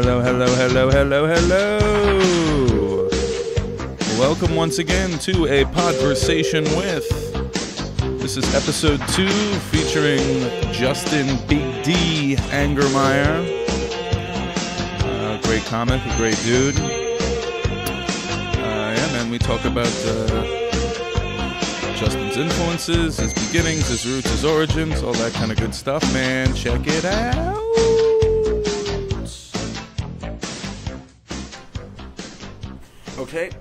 Hello. Welcome once again to a Podversation with. This is episode 2 featuring Justin Big D Angermeyer. Great comic, a great dude. Yeah, man, we talk about Justin's influences, his beginnings, his roots, his origins, all that kind of good stuff, man. Check it out. Okay,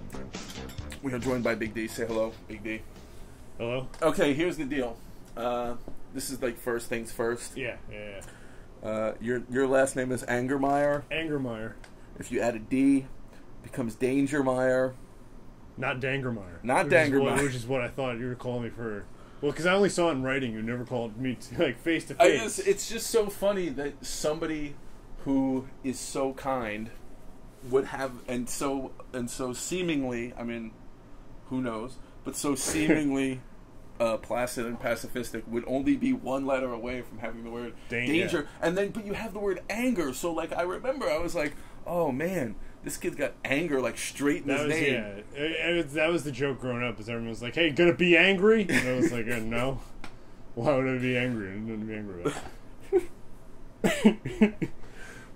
we are joined by Big D. Say hello, Big D. Hello? Okay, here's the deal. This is like first things first. Yeah. Your last name is Angermeyer. Angermeyer. If you add a D, it becomes Dangermeyer. Not Dangermeyer. Not Dangermeyer. Which is what I thought you were calling me for. Well, because I only saw it in writing. You never called me like face to face. It's just so funny that somebody who is so kind would have and so seemingly, I mean, who knows, but so seemingly placid and pacifistic would only be one letter away from having the word danger, and then but you have the word anger. So like I remember, I was like, oh man, this kid's got anger like straight in his name. Yeah, that was the joke growing up. Is everyone was like, "Hey, gonna be angry?" And I was like, "No, why would I be angry? I'm gonna be angry about it."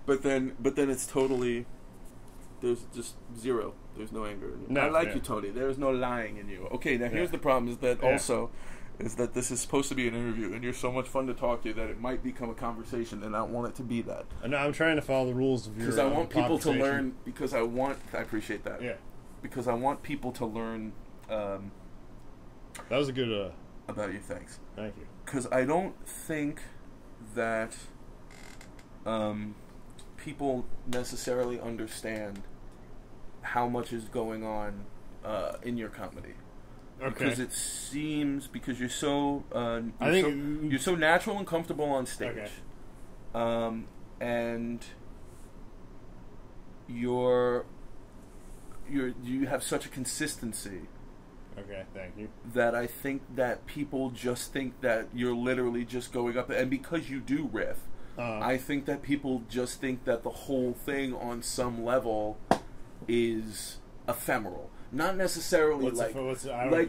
But then it's totally. There's just zero. There's no anger in you. No, I like you, Tony. There's no lying in you. Okay, now here's the problem: is that this is supposed to be an interview, and you're so much fun to talk to that it might become a conversation, and I don't want it to be that. And I'm trying to follow the rules of your. Because I want people to learn. I appreciate that. Yeah. Because I want people to learn. That was a good. About you, thanks. Thank you. Because I don't think that. People necessarily understand how much is going on in your comedy. Okay. Because it seems you're so you're so natural and comfortable on stage, and you have such a consistency. Okay, thank you. That I think that people just think that you're literally just going up, and because you do riff. I think that people just think that the whole thing on some level is ephemeral. Not necessarily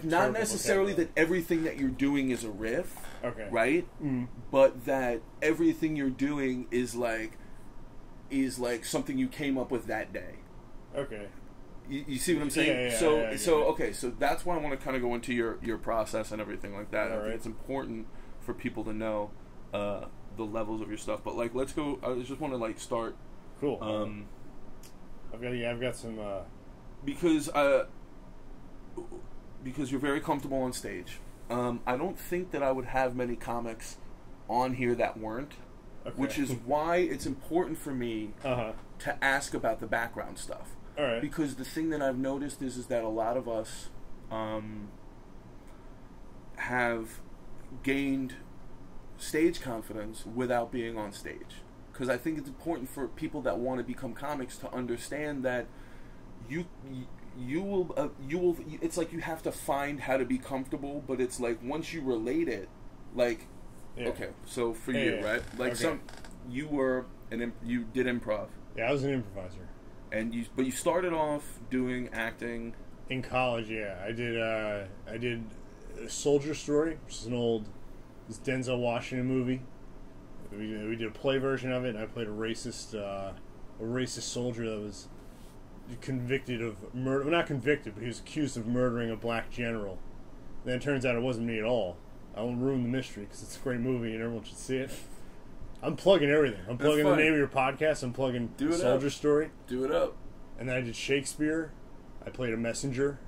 not necessarily that everything that you're doing is a riff. Okay. Right? Mm. But that everything you're doing is like something you came up with that day. Okay. You see what I'm saying? Yeah, so that's why I want to kind of go into your process and everything like that. I think it's important for people to know the levels of your stuff, but like let's go. I just want to like start. Cool. I've got some because you're very comfortable on stage. I don't think that I would have many comics on here that weren't, which is why it's important for me to ask about the background stuff. All right. Because the thing that I've noticed is that a lot of us have gained stage confidence without being on stage, because I think it's important for people that want to become comics to understand that you will it's like you have to find how to be comfortable, but it's like once you relate it, like okay, so for you, right, like you did improv. Yeah, I was an improviser, and you started off doing acting in college. Yeah, I did a Soldier Story, which is an old Denzel Washington movie. We did a play version of it, and I played a racist soldier that was convicted of murder. Well, not convicted, but he was accused of murdering a black general. And then it turns out it wasn't me at all. I won't ruin the mystery because it's a great movie and everyone should see it. I'm plugging everything. I'm plugging the name of your podcast. I'm plugging the Soldier Story. Do it up. And then I did Shakespeare. I played a messenger.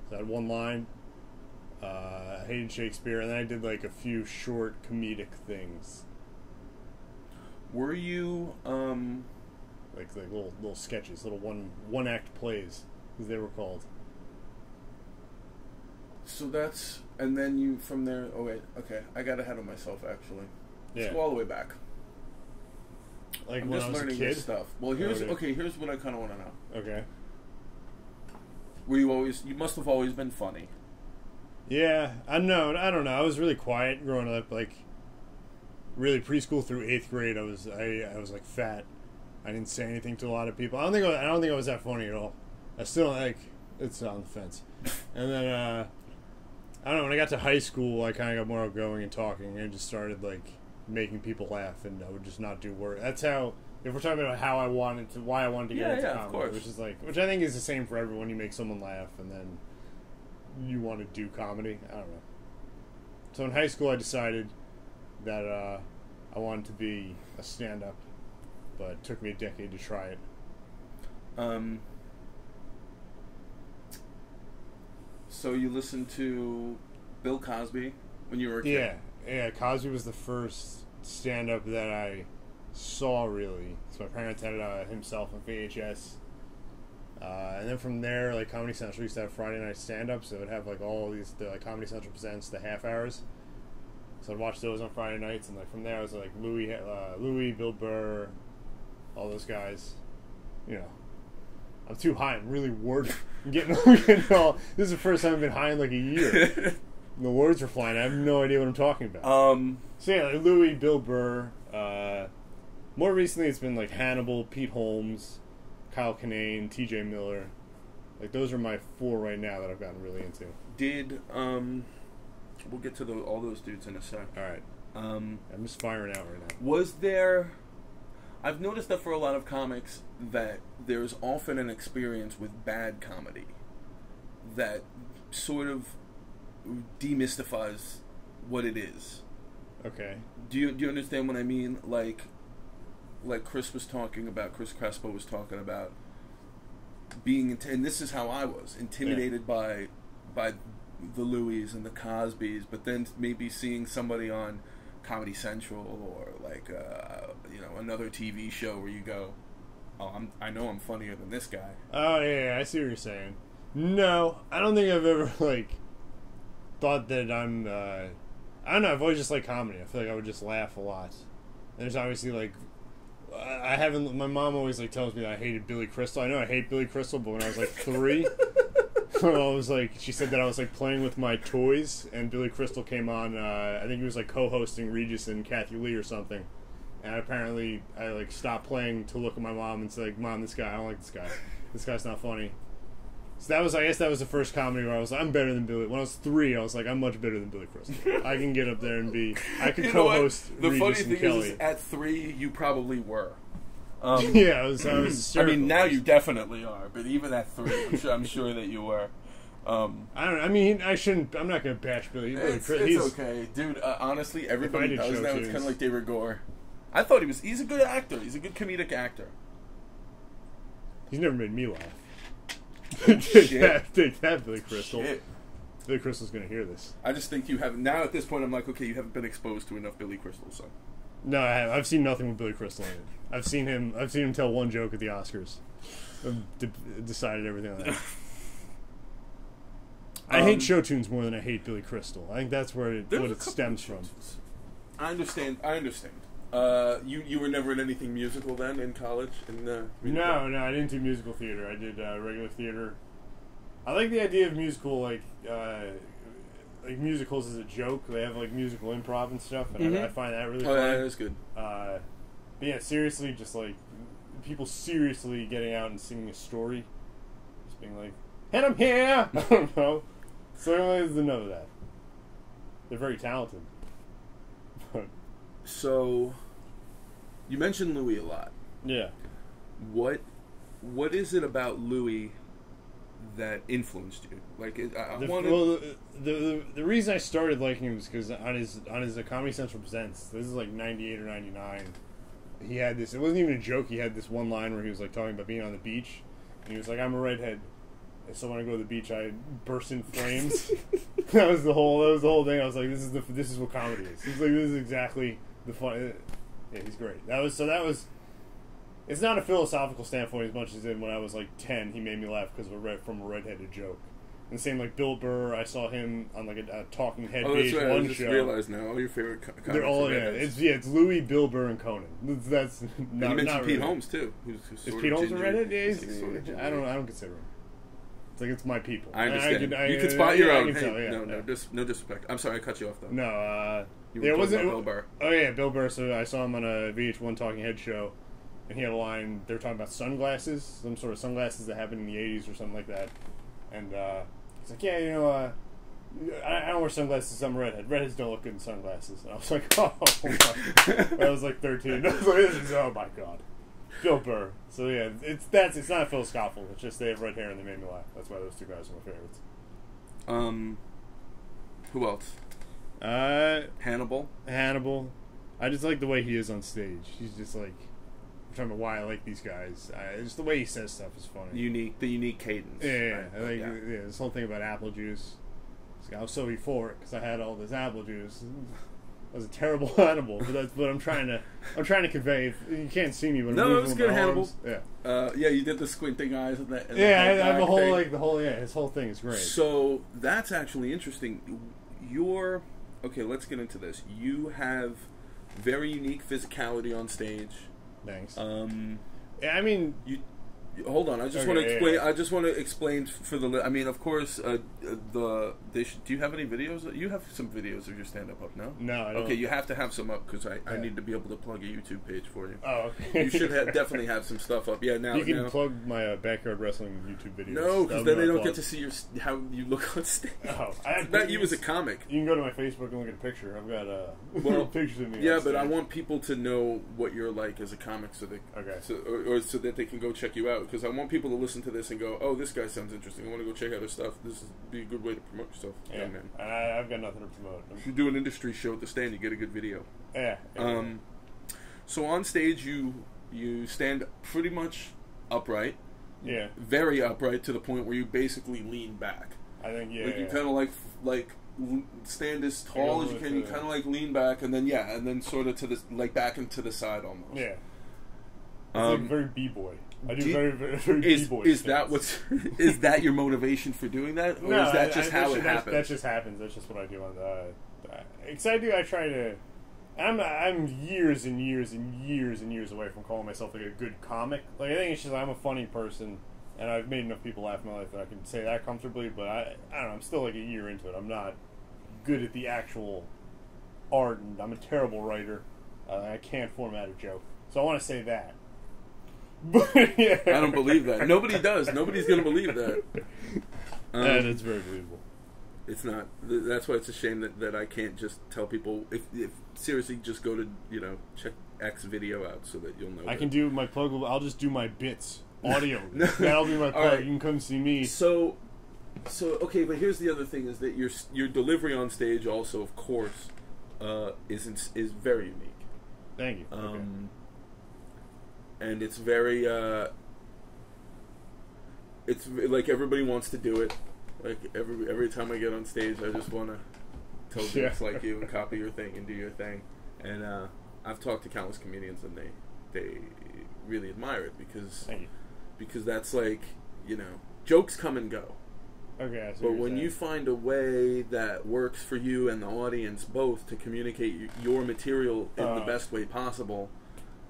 So I had one line. I hated Shakespeare, and then I did like a few short comedic things. Were you like little sketches, little one act plays, as they were called. So that's, and then you from there. Oh wait, okay, I got ahead of myself actually. Let's go all the way back. Like I'm when just I was learning a kid? this stuff. Well, here's what I kind of want to know. Okay. Were you always? You must have always been funny. Yeah, I don't know. I was really quiet growing up. Like, really preschool through 8th grade, I was like fat. I didn't say anything to a lot of people. I don't think I was that funny at all. I still like it's on the fence. And then I don't know, when I got to high school, I kind of got more outgoing and talking, and just started like making people laugh, and I would just not do work. That's how. If we're talking about why I wanted to get into comedy, which I think is the same for everyone. You make someone laugh, and then you want to do comedy. I don't know. So in high school, I decided that I wanted to be a stand-up, but it took me a decade to try it. So you listened to Bill Cosby when you were a kid? Yeah. Cosby was the first stand-up that I saw, really. So my parents had it himself on VHS. And then from there, like, Comedy Central used to have Friday night stand-ups. So it would have, like, all these, like, Comedy Central Presents, the half hours. So I'd watch those on Friday nights. And, like, from there, I was, like, Louie, Bill Burr, all those guys. You know. I'm too high. I'm really worried. I'm getting all... This is the first time I've been high in, like, a year. The words are flying. I have no idea what I'm talking about. So, yeah, like, Louie, Bill Burr. More recently, it's been, like, Hannibal, Pete Holmes, Kyle Kinane, T.J. Miller. Like, those are my 4 right now that I've gotten really into. We'll get to all those dudes in a sec. All right. I'm just firing out right now. Was there... I've noticed that for a lot of comics that there's often an experience with bad comedy that sort of demystifies what it is. Okay. Do you understand what I mean? Like Chris Crespo was talking about being, and this is how I was, intimidated by the Louies and the Cosbys, but then maybe seeing somebody on Comedy Central or like another TV show where you go, I know I'm funnier than this guy. Oh yeah, I see what you're saying. No, I don't think I've ever like thought that I'm. I don't know. I've always just liked comedy. I feel like I would just laugh a lot. And there's obviously like I haven't. My mom always like tells me that I hated Billy Crystal. I know I hate Billy Crystal, but when I was like 3. I was like, she said that I was like playing with my toys, and Billy Crystal came on. I think he was like co-hosting Regis and Kathy Lee or something. And apparently, I like stopped playing to look at my mom and say, like, "Mom, this guy, I don't like this guy. This guy's not funny." So that was, I guess, that was the first comedy where I was like, I'm better than Billy. When I was 3, I was like, I'm much better than Billy Crystal. I can get up there and be. I could co-host Regis and Kelly. The funny thing is, at 3, you probably were. Yeah, I was I mean, now you definitely are, but even at 3, I'm sure that you were. I don't know. I mean, I shouldn't. I'm not going to bash Billy. It's okay, dude. Honestly, everybody does now. It's kind of like David Gore. I thought he's a good actor. He's a good comedic actor. He's never made me laugh. Take that, Billy Crystal. Shit. Billy Crystal's going to hear this. I just think you haven't. Now at this point, I'm like, okay, you haven't been exposed to enough Billy Crystal, so. No, I have. I've seen nothing with Billy Crystal in it. I've seen him tell one joke at the Oscars. I've decided everything on that. I hate show tunes more than I hate Billy Crystal. I think that's where what it stems from. I understand. You were never in anything musical then in college? No, I didn't do musical theater. I did regular theater. I like the idea of musical, like musicals as a joke. They have like musical improv and stuff, and I find that really fun. Yeah, that's good. But yeah, seriously, just like people seriously getting out and singing a story, just being like, "And I'm here." I don't know. So there's enough of that. They're very talented. So, you mentioned Louie a lot. Yeah. What is it about Louie that influenced you? Like, the reason I started liking him was because on his Comedy Central Presents, this is like 98 or 99, he had this, it wasn't even a joke, he had this one line where he was like talking about being on the beach, and he was like, I'm a redhead, and so when I go to the beach I burst in flames. that was the whole thing. I was like, this is what comedy is. He's like, this is exactly the fun. Yeah, he's great. That was it's not a philosophical standpoint as much as in when I was like 10, he made me laugh because from a redheaded joke. And the same like Bill Burr, I saw him on like a Talking Head page right. one I just show. realized now all your favorite comics. They're all it's Louie, Bill Burr, and Conan. That's not. You mentioned not Pete really. Holmes too. Is Pete Holmes a redhead? Yeah, I don't consider him. It's like it's my people. I understand. You can spot your own. Hey, no disrespect. I'm sorry I cut you off though. No, you were talking about Bill Burr. Oh yeah, Bill Burr. So I saw him on a VH1 Talking Head show. and he had a line. They were talking about sunglasses, some sort of sunglasses that happened in the '80s or something like that. And he's like, yeah, I don't wear sunglasses. I'm a redhead. Redheads don't look good in sunglasses. And I was like, oh, my. I was like 13. I was like, oh my god, Bill Burr. So yeah, it's not Phil Scoffel. It's just they have red hair and they made me laugh. That's why those two guys are my favorites. Who else? Hannibal. I just like the way he is on stage. He's just like, I'm talking about why I like these guys. Just the way he says stuff is funny. The unique cadence. Yeah. I like this whole thing about apple juice. I was so euphoric because I had all this apple juice. I was a terrible animal, but that's what I'm trying to convey. You can't see me, but I'm moving it was good, Hannibal. Yeah. You did the squinting eyes and that. I have a whole his whole thing is great. So that's actually interesting. Okay. Let's get into this. You have very unique physicality on stage. Thanks. I mean, hold on. I just want to explain. I just want to explain for the. I mean, of course, do you have any videos? You have some videos of your stand-up up now. No, I don't. Okay, you have to have some up because I need to be able to plug a YouTube page for you. Oh, okay. You should definitely have some stuff up. Yeah, now you can plug my backyard wrestling YouTube videos. No, because then they don't get to see how you look on stage. Oh, not you as a comic. You can go to my Facebook and look at a picture. I've got pictures of me. Yeah, but I want people to know what you're like as a comic, so they so that they can go check you out. Because I want people to listen to this and go, "Oh, this guy sounds interesting. I want to go check out his stuff. This would be a good way to promote yourself." Yeah, man. I've got nothing to promote. If you do an industry show at the stand, you get a good video. Yeah. So on stage, you stand pretty much upright. Yeah. Very upright to the point where you basically lean back. I think you kind of like stand as tall as you can. You kind of like lean back, and then sort of to the back and to the side almost. Yeah. It's very b-boy. I do very b-boy. Is that your motivation for doing that, or is that just how it happens? That just happens. That's just what I do on the. Because I try to. I'm years and years and years and years away from calling myself like a good comic. Like I think it's just I'm a funny person, and I've made enough people laugh in my life that I can say that comfortably. But I don't know. I'm still like a year into it. I'm not good at the actual art, and I'm a terrible writer. I can't format a joke, so I want to say that. But, yeah. I don't believe that. Nobody does. Nobody's going to believe that. And it's very believable. It's not. That's why it's a shame that I can't just tell people. If seriously, just go to check X video out so that you'll know. I can do my plug. I'll just do my bits audio. That'll be my plug. Right. You can come see me. So okay, but here's the other thing: is that your delivery on stage also, of course, is very unique. Thank you. Okay. And it's very, it's like everybody wants to do it. Like every time I get on stage, I just want to tell jokes like you and copy your thing and do your thing. And I've talked to countless comedians, and they really admire it because that's like jokes come and go. Okay, but when you find a way that works for you and the audience both to communicate your material in the best way possible.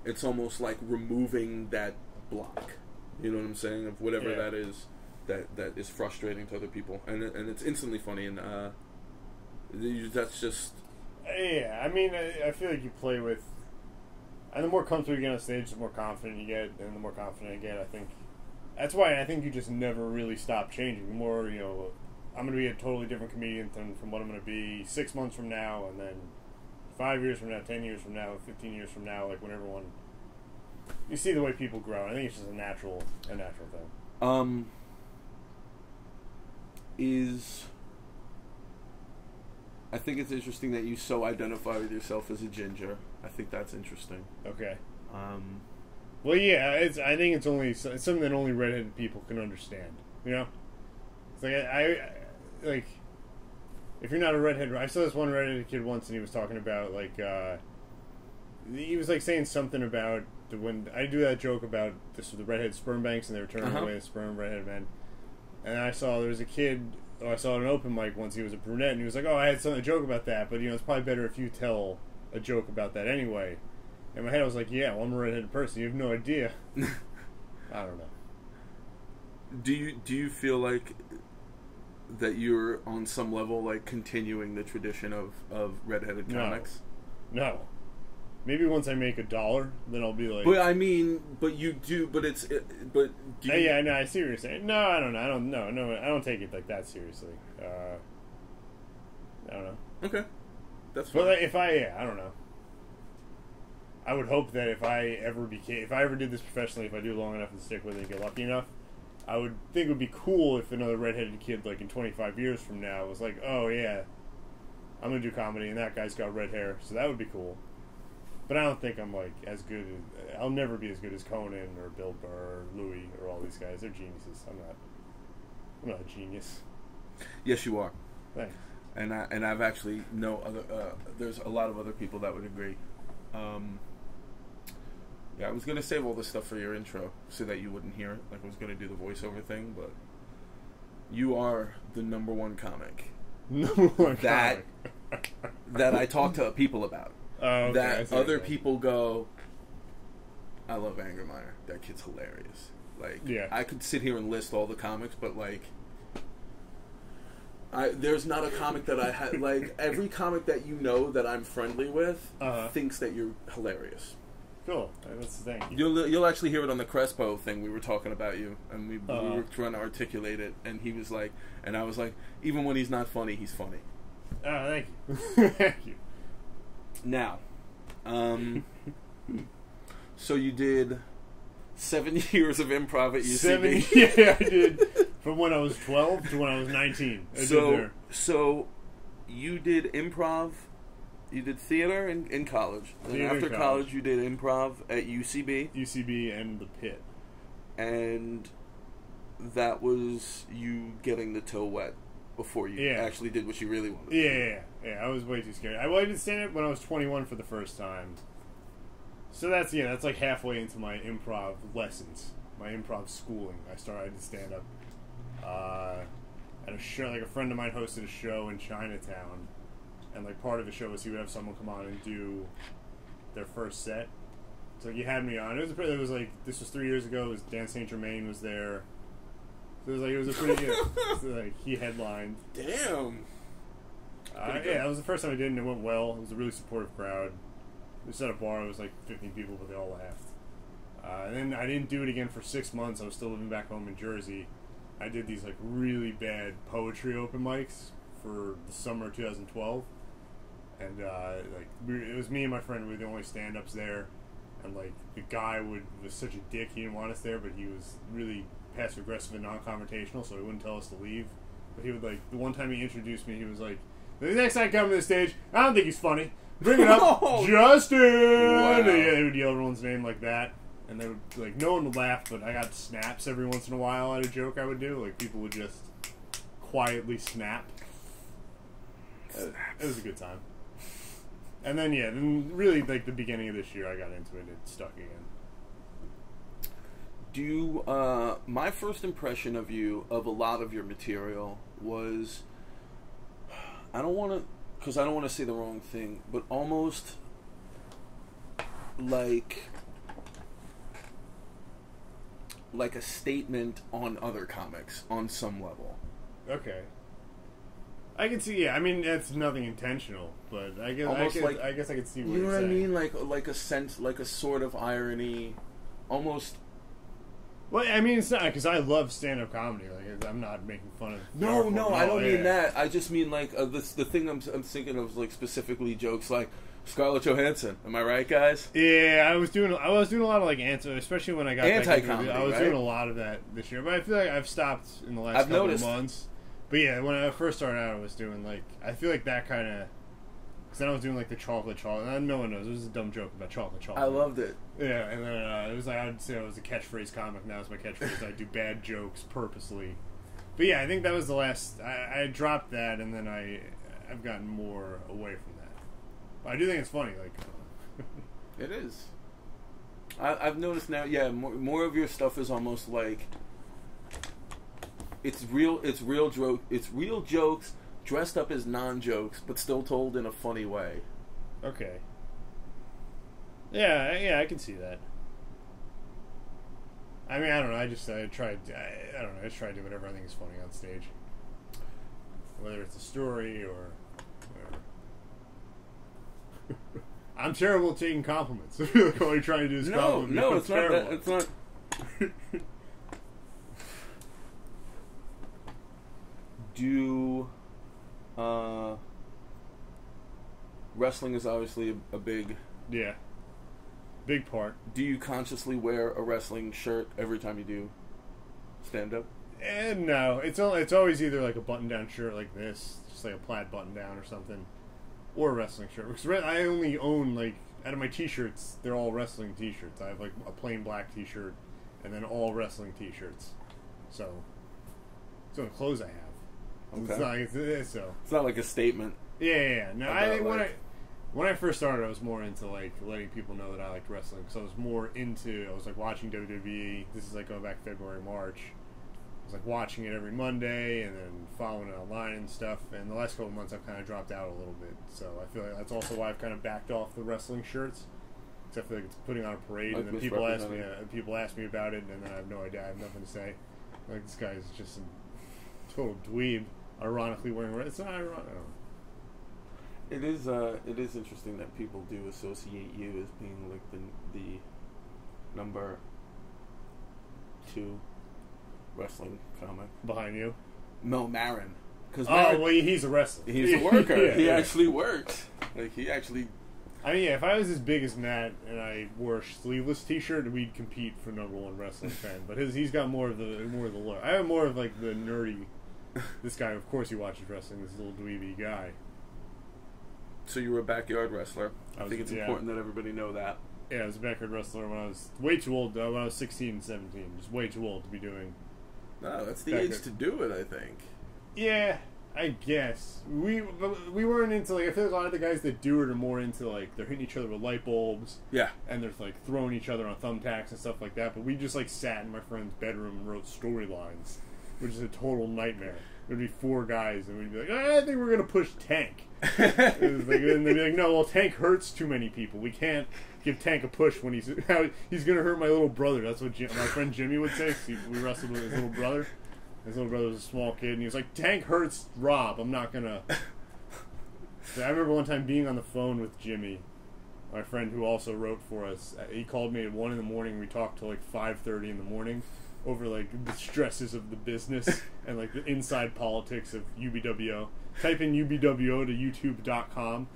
It's almost like removing that block, you know what I'm saying, of whatever that is that is frustrating to other people, and it's instantly funny, and that's just. Yeah, I mean, I feel like you play with, and the more comfortable you get on stage, the more confident you get, and the more confident you get, I think. That's why I think you just never really stop changing. The more, I'm going to be a totally different comedian from what I'm going to be 6 months from now, and then 5 years from now, 10 years from now, 15 years from now, like when everyone, you see the way people grow. I think it's just a natural thing. I think it's interesting that you so identify with yourself as a ginger. I think that's interesting. Okay. Well, yeah, I think it's something that only redheaded people can understand. It's like I like. If you're not a redhead, I saw this one redheaded kid once, and he was talking about he was like saying something about when I do that joke about the redhead sperm banks, and they were turning away the sperm redhead men. And I saw there was a kid. I saw at an open mic once. He was a brunette, and he was like, "Oh, I had a joke about that, but it's probably better if you tell a joke about that anyway." In my head, I was like, "Yeah, well, I'm a redheaded person. You have no idea." I don't know. Do you feel like that you're on some level like continuing the tradition of redheaded comics? No. Maybe once I make $1, then I'll be like. But I mean, but you do. But it's. But do you, yeah, no, I see what you're saying. No, I don't know. No, I don't take it like that seriously. I don't know. Okay, that's fine. But like, I don't know. I would hope that if I ever did this professionally, if I do it long enough and stick with it and get lucky enough, I would think it would be cool if another redheaded kid, like in 25 years from now, was like, oh yeah, I'm gonna do comedy and that guy's got red hair, so that would be cool. But I don't think I'm like as good as I'll never be as good as Conan or Bill Burr or Louie or all these guys. They're geniuses. I'm not a genius. Yes, you are. Thanks. And I've actually know other. There's a lot of other people that would agree. Yeah, I was gonna save all this stuff for your intro so that you wouldn't hear it. Like I was gonna do the voiceover thing, but you are the number one comic. Number one that comic. that I talk to people about. Okay, that other people go, I love Angermeyer. That kid's hilarious. Like, yeah. I could sit here and list all the comics, but like, there's not a comic that I had. Like, every comic that you know that I'm friendly with thinks that you're hilarious. Cool. That's the thing. You'll actually hear it on the Crespo thing. We were talking about you, and we were trying to articulate it, and he was like, and I was like, even when he's not funny, he's funny. Thank you. Thank you. Now, so you did 7 years of improv at UCB. 7, yeah, I did. From when I was 12 to when I was 19. So you did improv, you did theater in college. And after college, you did improv at UCB. UCB and the Pit. And that was you getting the toe wet before you actually did what you really wanted to do. Yeah, I was way too scared. I did stand-up when I was 21 for the first time. So that's like halfway into my improv lessons, my improv schooling. I did stand-up at a show. Like a friend of mine hosted a show in Chinatown, and like part of the show was he would have someone come on and do their first set. So he had me on. It was like, this was 3 years ago. It was Dan St. Germain was there. So it was a pretty good. So like he headlined. Damn. That was the first time I did, and it went well. It was a really supportive crowd. We set a bar. It was like 15 people, but they all laughed. And then I didn't do it again for 6 months. I was still living back home in Jersey. I did these like really bad poetry open mics for the summer of 2012, and it was me and my friend. We were the only stand-ups there, and like the guy was such a dick. He didn't want us there, but he was really passive aggressive and non-confrontational, so he wouldn't tell us to leave. But he would like the one time he introduced me, he was like, "The next guy coming to the stage, I don't think he's funny. Bring it up, Justin!" Wow. Yeah, they would yell everyone's name like that, and they would like no one would laugh, but I got snaps every once in a while at a joke I would do. Like people would just quietly snap. It was a good time. And then then really like the beginning of this year, I got into it. It stuck again. Do you, my first impression of you, of a lot of your material, was, I don't want to say the wrong thing, but almost like a statement on other comics on some level. Okay. I can see, I mean, it's nothing intentional, but I guess I can see what you're saying. You know what I mean? Like a sense, like a sort of irony, almost. Well, I mean, it's not, because I love stand-up comedy. Like, I'm not making fun of... No, I don't mean that. I just mean, like, the thing I'm thinking of is, like, specifically jokes like Scarlett Johansson. Am I right, guys? Yeah, I was doing a lot of, like, especially when I got anti-comedy, I was doing a lot of that this year. But I feel like I've stopped in the last couple of months. But yeah, when I first started out, I was doing, like... I feel like that kind of... Because then I was doing, like, the chocolate. No one knows. It was a dumb joke about chocolate. I loved it. Yeah, and then it was like, I would say I was a catchphrase comic. Now it's my catchphrase. I do bad jokes purposely. But yeah, I think that was the last... I dropped that, and then I've gotten more away from that. But I do think it's funny. Like, it is. I've noticed now, more of your stuff is almost like... It's real jokes dressed up as non-jokes, but still told in a funny way. Okay. Yeah, I can see that. I mean, I don't know. I try to do whatever I think is funny on stage, whether it's a story or whatever. I'm terrible at taking compliments. I feel like all you're trying to do is compliment me. No, it's not that. It's not. Wrestling is obviously a big... Yeah. Big part. Do you consciously wear a wrestling shirt every time you do stand-up? No. It's always either like a button-down shirt like this, just like a plaid button-down or something, or a wrestling shirt. Because I only own, like, out of my t-shirts, they're all wrestling t-shirts. I have, like, a plain black t-shirt and then all wrestling t-shirts. So, it's the only clothes I have. Okay. It's not like a statement. Yeah. No, I think when I first started, I was more into like letting people know that I liked wrestling. So I was like watching WWE. This is like going back February, March. I was like watching it every Monday and then following it online and stuff. And the last couple of months, I've kind of dropped out a little bit. So I feel like that's also why I've kind of backed off the wrestling shirts. Because I feel like it's putting on a parade, like and then people ask me about it, and then I have no idea. I have nothing to say. Like, this guy is just some total dweeb, ironically wearing. It's not ironic. It is interesting that people do associate you as being like the number 2 wrestling comic Behind you? No, Marin. Well, he's a wrestler. He's a worker. He yeah. actually works. Like, he actually... I mean, yeah, if I was as big as Matt and I wore a sleeveless t-shirt, we'd compete for #1 wrestling fan. But he's got more of the look. I have more of like the nerdy. This guy, of course, he watches wrestling. This little dweeby guy. So you were a backyard wrestler. I think it's important that everybody know that. Yeah, I was a backyard wrestler when I was way too old. When I was 16 and 17, just way too old to be doing. No, that's the age to do it, I think. Yeah, I guess we weren't into like. I feel like a lot of the guys that do it are more into like they're hitting each other with light bulbs. Yeah, and they're like throwing each other on thumbtacks and stuff like that. But we just like sat in my friend's bedroom and wrote storylines, which is a total nightmare. There'd be 4 guys, and we'd be like, I think we're gonna push Tank. And they'd be like, no, well, Tank hurts too many people. We can't give Tank a push when he's gonna hurt my little brother. That's what my friend Jimmy would say. We wrestled with his little brother. His little brother was a small kid, and he was like, Tank hurts Rob. I'm not gonna. So I remember one time being on the phone with Jimmy, my friend who also wrote for us. He called me at 1 in the morning. We talked till like 5:30 in the morning over like the stresses of the business and like the inside politics of UBWO. Type in UBWO to youtube.com.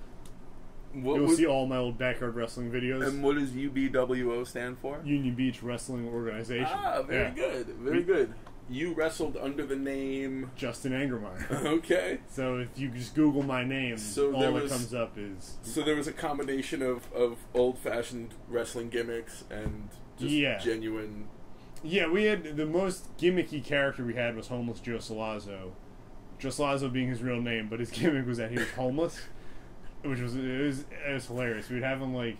You'll see all my old backyard wrestling videos. And what does UBWO stand for? Union Beach Wrestling Organization. Very good. Very good. You wrestled under the name... Justin Angermeyer. Okay. So if you just Google my name, all that comes up is... So there was a combination of old-fashioned wrestling gimmicks and just genuine... Yeah, we had... The most gimmicky character we had was Homeless Joe Salazzo. Joe Salazzo being his real name, but his gimmick was that he was homeless. Which was... It was hilarious. We'd have him, like,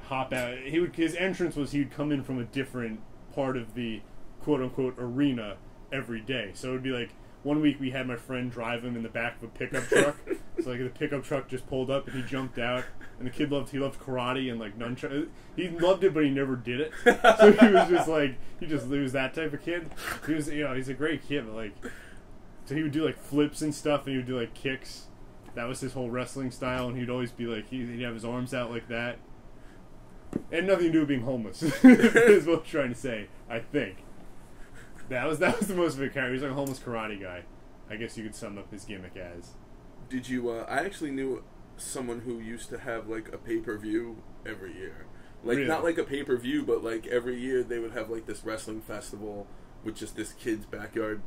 hop out... His entrance was he would come in from a different part of the... quote-unquote arena every day. So it would be like, one week we had my friend drive him in the back of a pickup truck. So like the pickup truck just pulled up and he jumped out, and the kid loved karate and like nunchuck. He loved it, but he never did it. So he was just like, he was that type of kid. He was, he's a great kid, but like, so he would do like flips and stuff, and he would do like kicks. That was his whole wrestling style, and he'd always be like, he'd have his arms out like that. It had nothing to do with being homeless, is what I'm trying to say, I think. That was the most of a character. He was like a homeless karate guy. I guess you could sum up his gimmick as. Did you, I actually knew someone who used to have like a pay-per-view every year. Like, really? Not like a pay-per-view, but like every year they would have like this wrestling festival with just this kid's backyard.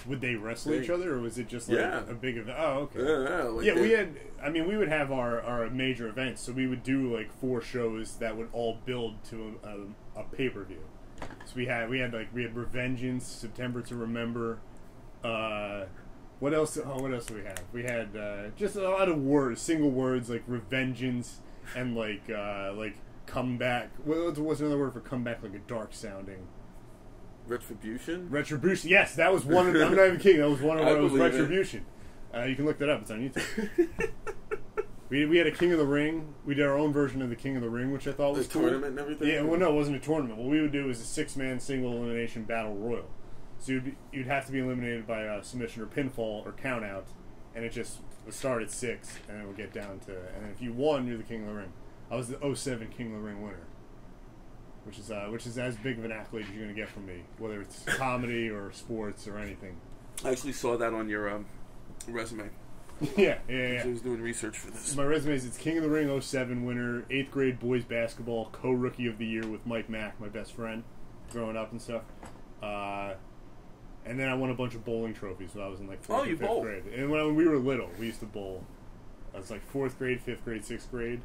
Would they wrestle each other, or was it just like a big event? Oh, okay. We had, we would have our major events, so we would do like 4 shows that would all build to a pay-per-view. So we had Revengeance, September to Remember. What else? Oh, what else do we have? We had just a lot of words, single words like Revengeance and like comeback. What's another word for comeback? Like a dark sounding. Retribution. Retribution. Yes, that was one. I'm not even kidding. That was one of those. Retribution. You can look that up. It's on YouTube. We had a King of the Ring. We did our own version of the King of the Ring, which I thought was cool. Tournament and everything? Yeah, well, no, it wasn't a tournament. What we would do is a 6-man single elimination battle royal. So you'd have to be eliminated by submission or pinfall or count out, and it just would start at 6, and it would get down to... And if you won, you're the King of the Ring. I was the '07 King of the Ring winner, which is as big of an accolade as you're going to get from me, whether it's comedy or sports or anything. I actually saw that on your resume. Yeah. I was doing research for this. My resume is it's King of the Ring '07 winner, 8th grade boys basketball, co-rookie of the year with Mike Mack, my best friend, growing up and stuff. And then I won a bunch of bowling trophies when I was in like 4th and 5th grade. And when we were little, we used to bowl. I was like 4th grade, 5th grade, 6th grade.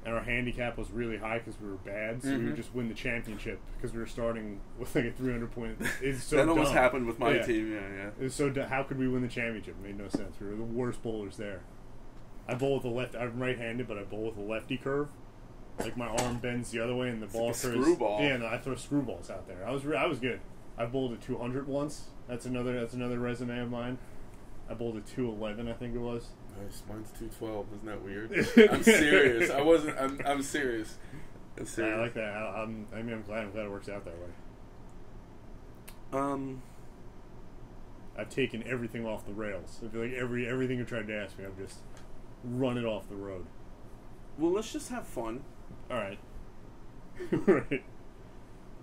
And our handicap was really high because we were bad, so we would just win the championship because we were starting with like a 300-point. It's so that almost dumb. happened with my team. Yeah. It was so how could we win the championship? It made no sense. We were the worst bowlers there. I bowl with a left. I'm right-handed, but I bowl with a lefty curve. Like my arm bends the other way, and the ball like curves. Screwball. Yeah, no, I throw screwballs out there. I was good. I bowled a 200 once. That's another resume of mine. I bowled a 211, I think it was. Nice. Mine's 212. Isn't that weird? I'm serious. I'm serious. I'm serious. I like that. I'm glad it works out that way. I've taken everything off the rails. I feel like everything you tried to ask me, I've just run it off the road. Well, let's just have fun. All right. Right.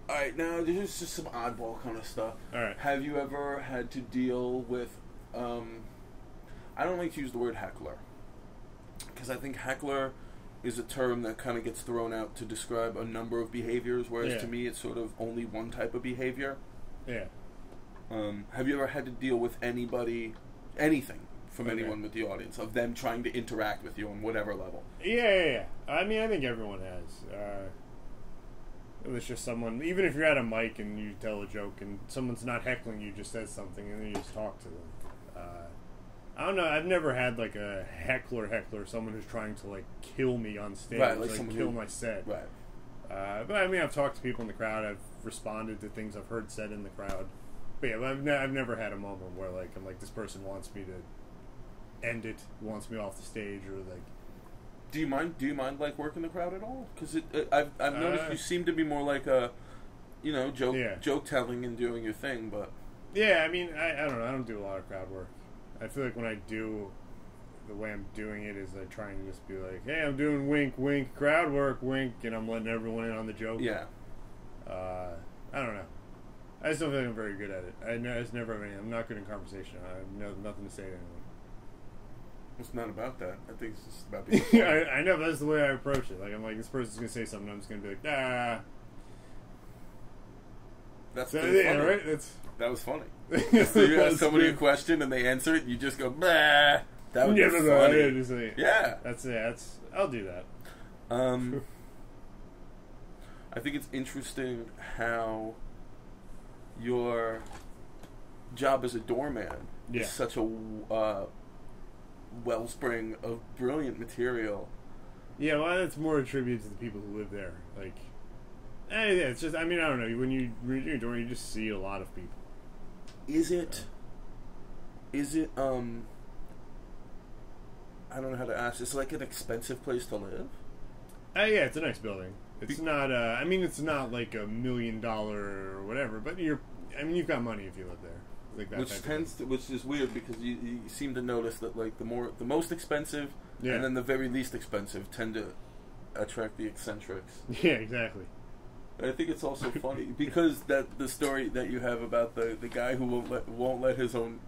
All right. Now, this is just some oddball kind of stuff. All right. Have you ever had to deal with? I don't like to use the word heckler because I think heckler is a term that kind of gets thrown out to describe a number of behaviors, whereas to me it's sort of only one type of behavior. Yeah. Have you ever had to deal with anything from anyone with the audience, of them trying to interact with you on whatever level? Yeah. I mean, I think everyone has. It was just someone, even if you're at a mic and you tell a joke and someone's not heckling you, just says something and then you just talk to them. I don't know. I've never had like a heckler, someone who's trying to like kill me on stage, like kill my set. Right. But I mean, I've talked to people in the crowd. I've responded to things I've heard said in the crowd. But yeah, I've never had a moment where like I'm like, this person wants me to end it, wants me off the stage, or like. Do you mind like working the crowd at all? Because I've noticed you seem to be more like a, joke telling and doing your thing. But yeah, I mean, I don't know. I don't do a lot of crowd work. I feel like when I do, the way I'm doing it is I try and just be like, hey, I'm doing wink, wink, crowd work, wink, and I'm letting everyone in on the joke. Yeah. I don't know. I just don't feel like I'm very good at it. I just never have any. I'm not good in conversation. I have nothing to say to anyone. It's not about that. I think it's just about being I know, but that's the way I approach it. Like, I'm like, this person's going to say something, I'm just going to be like, ah. That's funny. Right? That was funny. So you ask somebody a question and they answer it, and you just go, bah. That would be funny. Yeah. That's I'll do that. I think it's interesting how your job as a doorman is such a wellspring of brilliant material. Yeah, well, that's more attributed to the people who live there. Like, it's just, I mean, I don't know. When you read your door, you just see a lot of people. Is it, I don't know how to ask. It's like an expensive place to live? Yeah, it's a nice building. It's not, I mean, it's not like $1 million or whatever, but you've got money if you live there. Like that which is weird because you seem to notice that like the most expensive and then the very least expensive tend to attract the eccentrics. Yeah, exactly. I think it's also funny because that the story that you have about the guy who won't let his own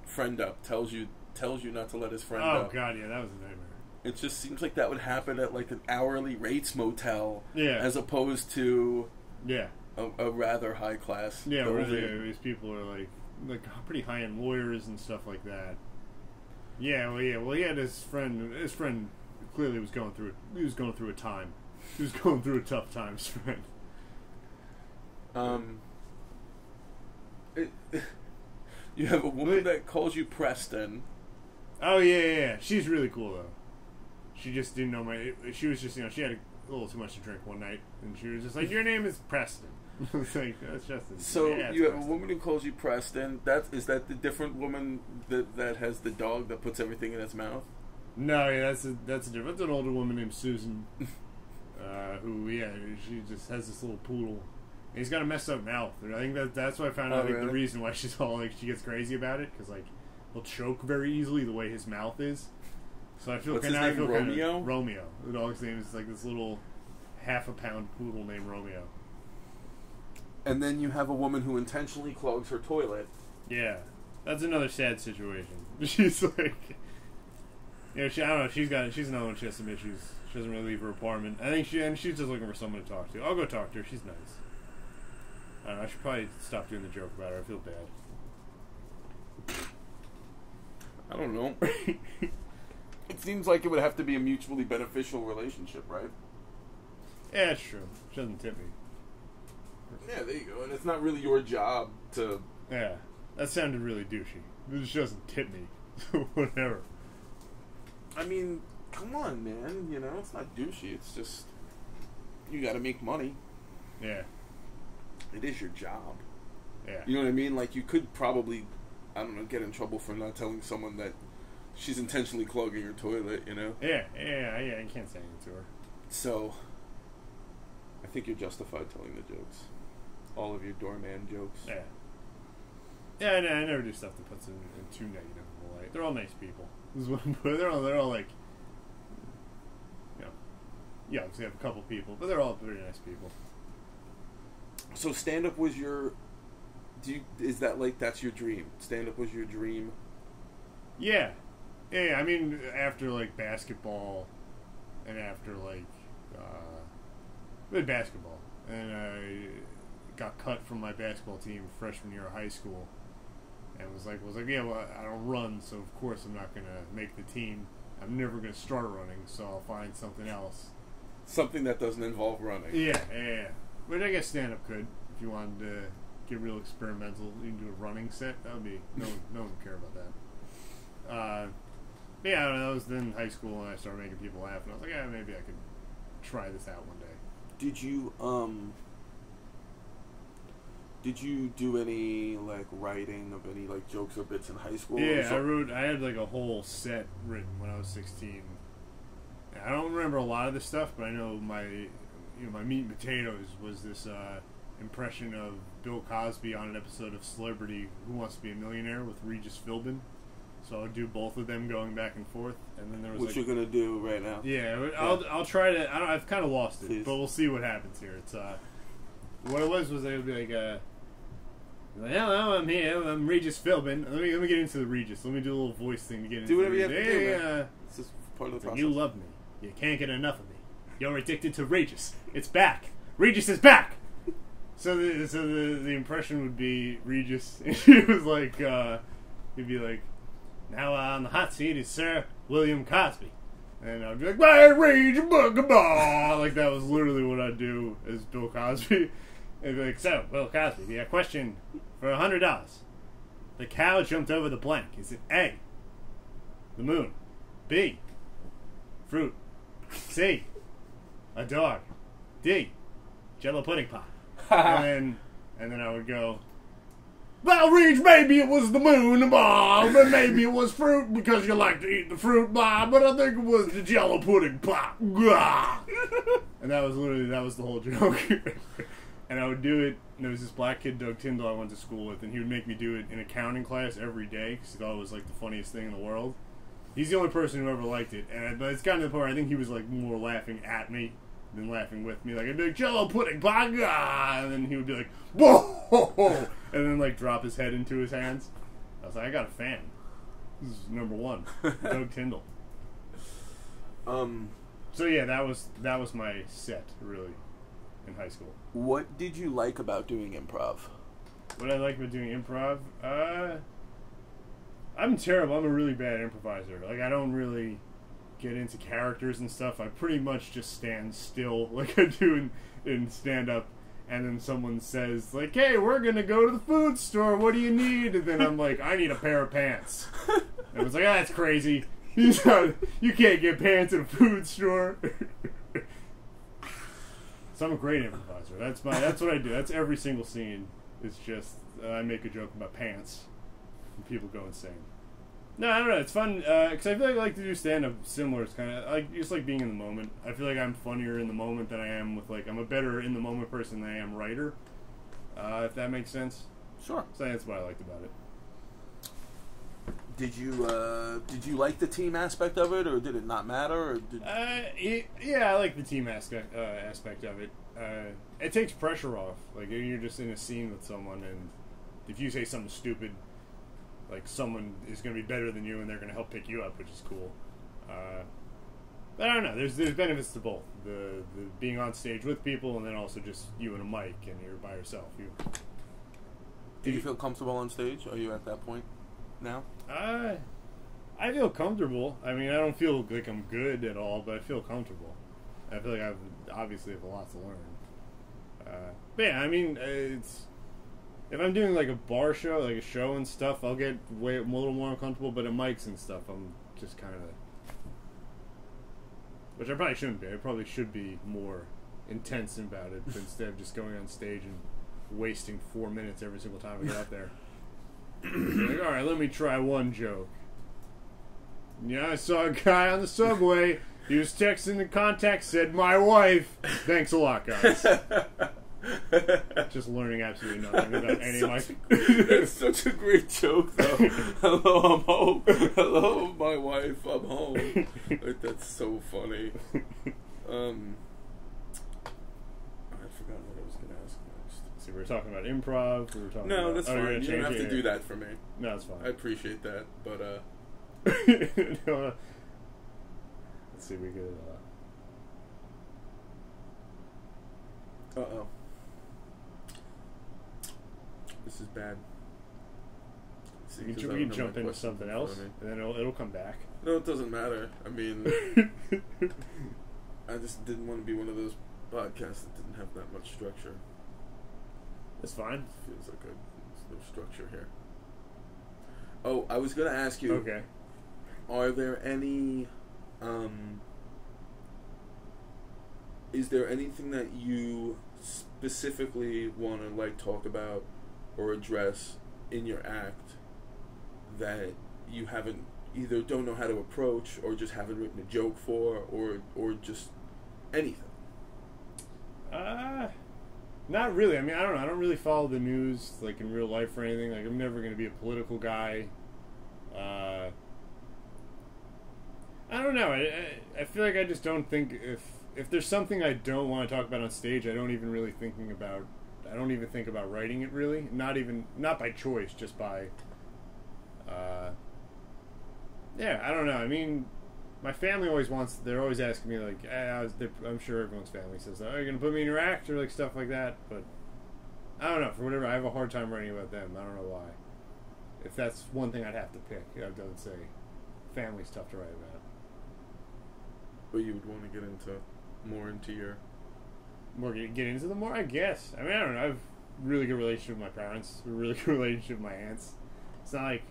friend up tells you not to let his friend up. Oh god, yeah, that was a nightmare. It just seems like that would happen at like an hourly rates motel, as opposed to a rather high class. Yeah, where these people are like pretty high end lawyers and stuff like that. Well, he had his friend. His friend clearly was going through. He was going through a time. He was going through a tough time, his friend. You have a woman that calls you Preston. Oh yeah. She's really cool though. She just didn't know she was just she had a little too much to drink one night, and she was just like, "Your name is Preston." It's like, that's Justin. So you have a woman who calls you Preston. Is that the different woman that has the dog that puts everything in its mouth? No, that's a different. That's an older woman named Susan. Who she just has this little poodle. And he's got a messed up mouth. And I think that's why I found out the reason why she's all like she gets crazy about it, because like he'll choke very easily the way his mouth is. So I feel What's kind his name, of Romeo? Romeo. The dog's name is like this little half-a-pound poodle named Romeo. And then you have a woman who intentionally clogs her toilet. Yeah, that's another sad situation. She's like, I don't know. She's another one. She has some issues. She doesn't really leave her apartment. I think she's just looking for someone to talk to. I'll go talk to her. She's nice. I don't know. I should probably stop doing the joke about her. I feel bad. I don't know. It seems like it would have to be a mutually beneficial relationship, right? Yeah, it's true. She doesn't tip me. Yeah, there you go. And it's not really your job to... Yeah, that sounded really douchey. She doesn't tip me. So whatever. I mean, come on, man. You know, it's not douchey. It's just... You gotta make money. Yeah. It is your job. Yeah. You know what I mean? Like, you could probably, I don't know, get in trouble for not telling someone that she's intentionally clogging her toilet, you know? Yeah, I can't say anything to her. So, I think you're justified telling the jokes. All of your doorman jokes. Yeah. Yeah, I never do stuff that puts them in too negative of a light. They're all nice people. This is what I'm putting. They're all like, you know, yeah, obviously I have a couple people, but they're all pretty nice people. So stand-up was your... Is that like, that's your dream? Stand-up was your dream? Yeah. Yeah, I mean, after, like, basketball, and after, like, basketball, and I got cut from my basketball team freshman year of high school, and was like, yeah, well, I don't run, so of course I'm not going to make the team. I'm never going to start running, so I'll find something else. Something that doesn't involve running. Yeah. But I guess stand-up could, if you wanted to get real experimental. You can do a running set. That would be... No one would care about that. Yeah, I don't know. That was then high school, and I started making people laugh, and I was like, yeah, maybe I could try this out one day. Did you do any, like, writing of any, like, jokes or bits in high school? Yeah, I had, like, a whole set written when I was 16. I don't remember a lot of this stuff, but I know my meat and potatoes was this impression of Bill Cosby on an episode of Celebrity Who Wants to Be a Millionaire with Regis Philbin. So I would do both of them going back and forth, and then there was what you're gonna do right now? Yeah, I'll try to. I've kind of lost it, Please. but we'll see what happens here. It's what it was they would be like, hello, I'm here. I'm Regis Philbin. Let me get into the Regis. Let me do a little voice thing to get into. Do whatever you have to do. Man. This is part of the process. You love me. You can't get enough of me. You're addicted to Regis. It's back. Regis is back. So the impression would be Regis. He was like, he'd be like, now on the hot seat is Sir William Cosby. And I'd be like, my rage, like that was literally what I'd do as Bill Cosby. And be like, so, Bill Cosby, a question for $100. The cow jumped over the blank. Is it A, the moon, B, fruit, C, a dog, D, Jello pudding pop? and then I would go, well, Reach, maybe it was the moon, but maybe it was fruit because you like to eat the fruit, but I think it was the Jello pudding pop. And that was the whole joke. And I would do it, and there was this black kid, Doug Tyndall, I went to school with, and he would make me do it in accounting class every day because he thought it was like the funniest thing in the world. He's the only person who ever liked it, but it's gotten to the point where I think he was like more laughing at me than laughing with me. Like, I'd be like, Jello pudding, and then he would be like, whoa, and then like drop his head into his hands. I was like, I got a fan. This is number one, Doug Tyndall. So yeah, that was my set really in high school. What did you like about doing improv? What I like about doing improv? I'm terrible. I'm a really bad improviser. Like, I don't really get into characters and stuff. I pretty much just stand still like I do in stand-up, and then someone says, like, hey, we're going to go to the food store. What do you need? And then I'm like, I need a pair of pants. And I was like, that's crazy. You can't get pants at a food store. So I'm a great improviser. That's what I do. That's every single scene. It's just I make a joke about pants, and people go insane. No, I don't know. It's fun because I feel like I like to do stand-up similar. It's kind of like just like being in the moment. I feel like I'm funnier in the moment than I am with I'm a better in the moment person than I am writer. If that makes sense. Sure. So that's what I liked about it. Did you like the team aspect of it, or did it not matter? Or yeah, I like the team aspect of it. It takes pressure off. Like, you're just in a scene with someone, and if you say something stupid, like, someone is going to be better than you, and they're going to help pick you up, which is cool. But I don't know. There's benefits to both. The being on stage with people, and then also just you and a mic, and you're by yourself. Do you feel comfortable on stage? Are you at that point now? I feel comfortable. I mean, I don't feel like I'm good at all, but I feel comfortable. I feel like I obviously have a lot to learn. But yeah, I mean, if I'm doing like a bar show, like a show and stuff, I'll get a little more uncomfortable. But at mics and stuff, I'm just kind of, which I probably shouldn't be. I probably should be more intense about it instead of just going on stage and wasting 4 minutes every single time I get out there. Like, all right, let me try one joke. Yeah, I saw a guy on the subway. He was texting the contact, said, "My wife." Thanks a lot, guys. Just learning absolutely nothing about any of my... That's such a great joke, though. Hello, I'm home. Hello, my wife, I'm home. Like, that's so funny. I forgot what I was going to ask next. See, we were talking about improv. We were talking no, about, that's fine. You don't have to do that for me. No, that's fine. I appreciate that, but... No, let's see, we could... Uh-oh. This is bad. See, we can jump into something else, and then it'll come back. No, it doesn't matter. I mean, I just didn't want to be one of those podcasts that didn't have that much structure. That's fine. Feels like there's no structure here. Oh, I was going to ask you. Okay. Are there any... is there anything that you specifically want to, like, talk about or address in your act that you haven't, either don't know how to approach or just haven't written a joke for, or just anything? Not really. I mean, I don't know. I don't really follow the news, like, in real life or anything. Like, I'm never going to be a political guy. I don't know. I feel like I just don't think if there's something I don't want to talk about on stage, I don't even think about writing it, really. Not by choice, just by yeah, I don't know. I mean, my family they're always asking me, like, I'm sure everyone's family says, "Oh, you're gonna put me in your act," or like stuff like that, but I don't know, for whatever, I have a hard time writing about them. I don't know why. If that's one thing I'd have to pick, I would say family's tough to write about. But you would want to get more into them more, I guess. I mean, I don't know. I have a really good relationship with my parents. A really good relationship with my aunts. It's not like...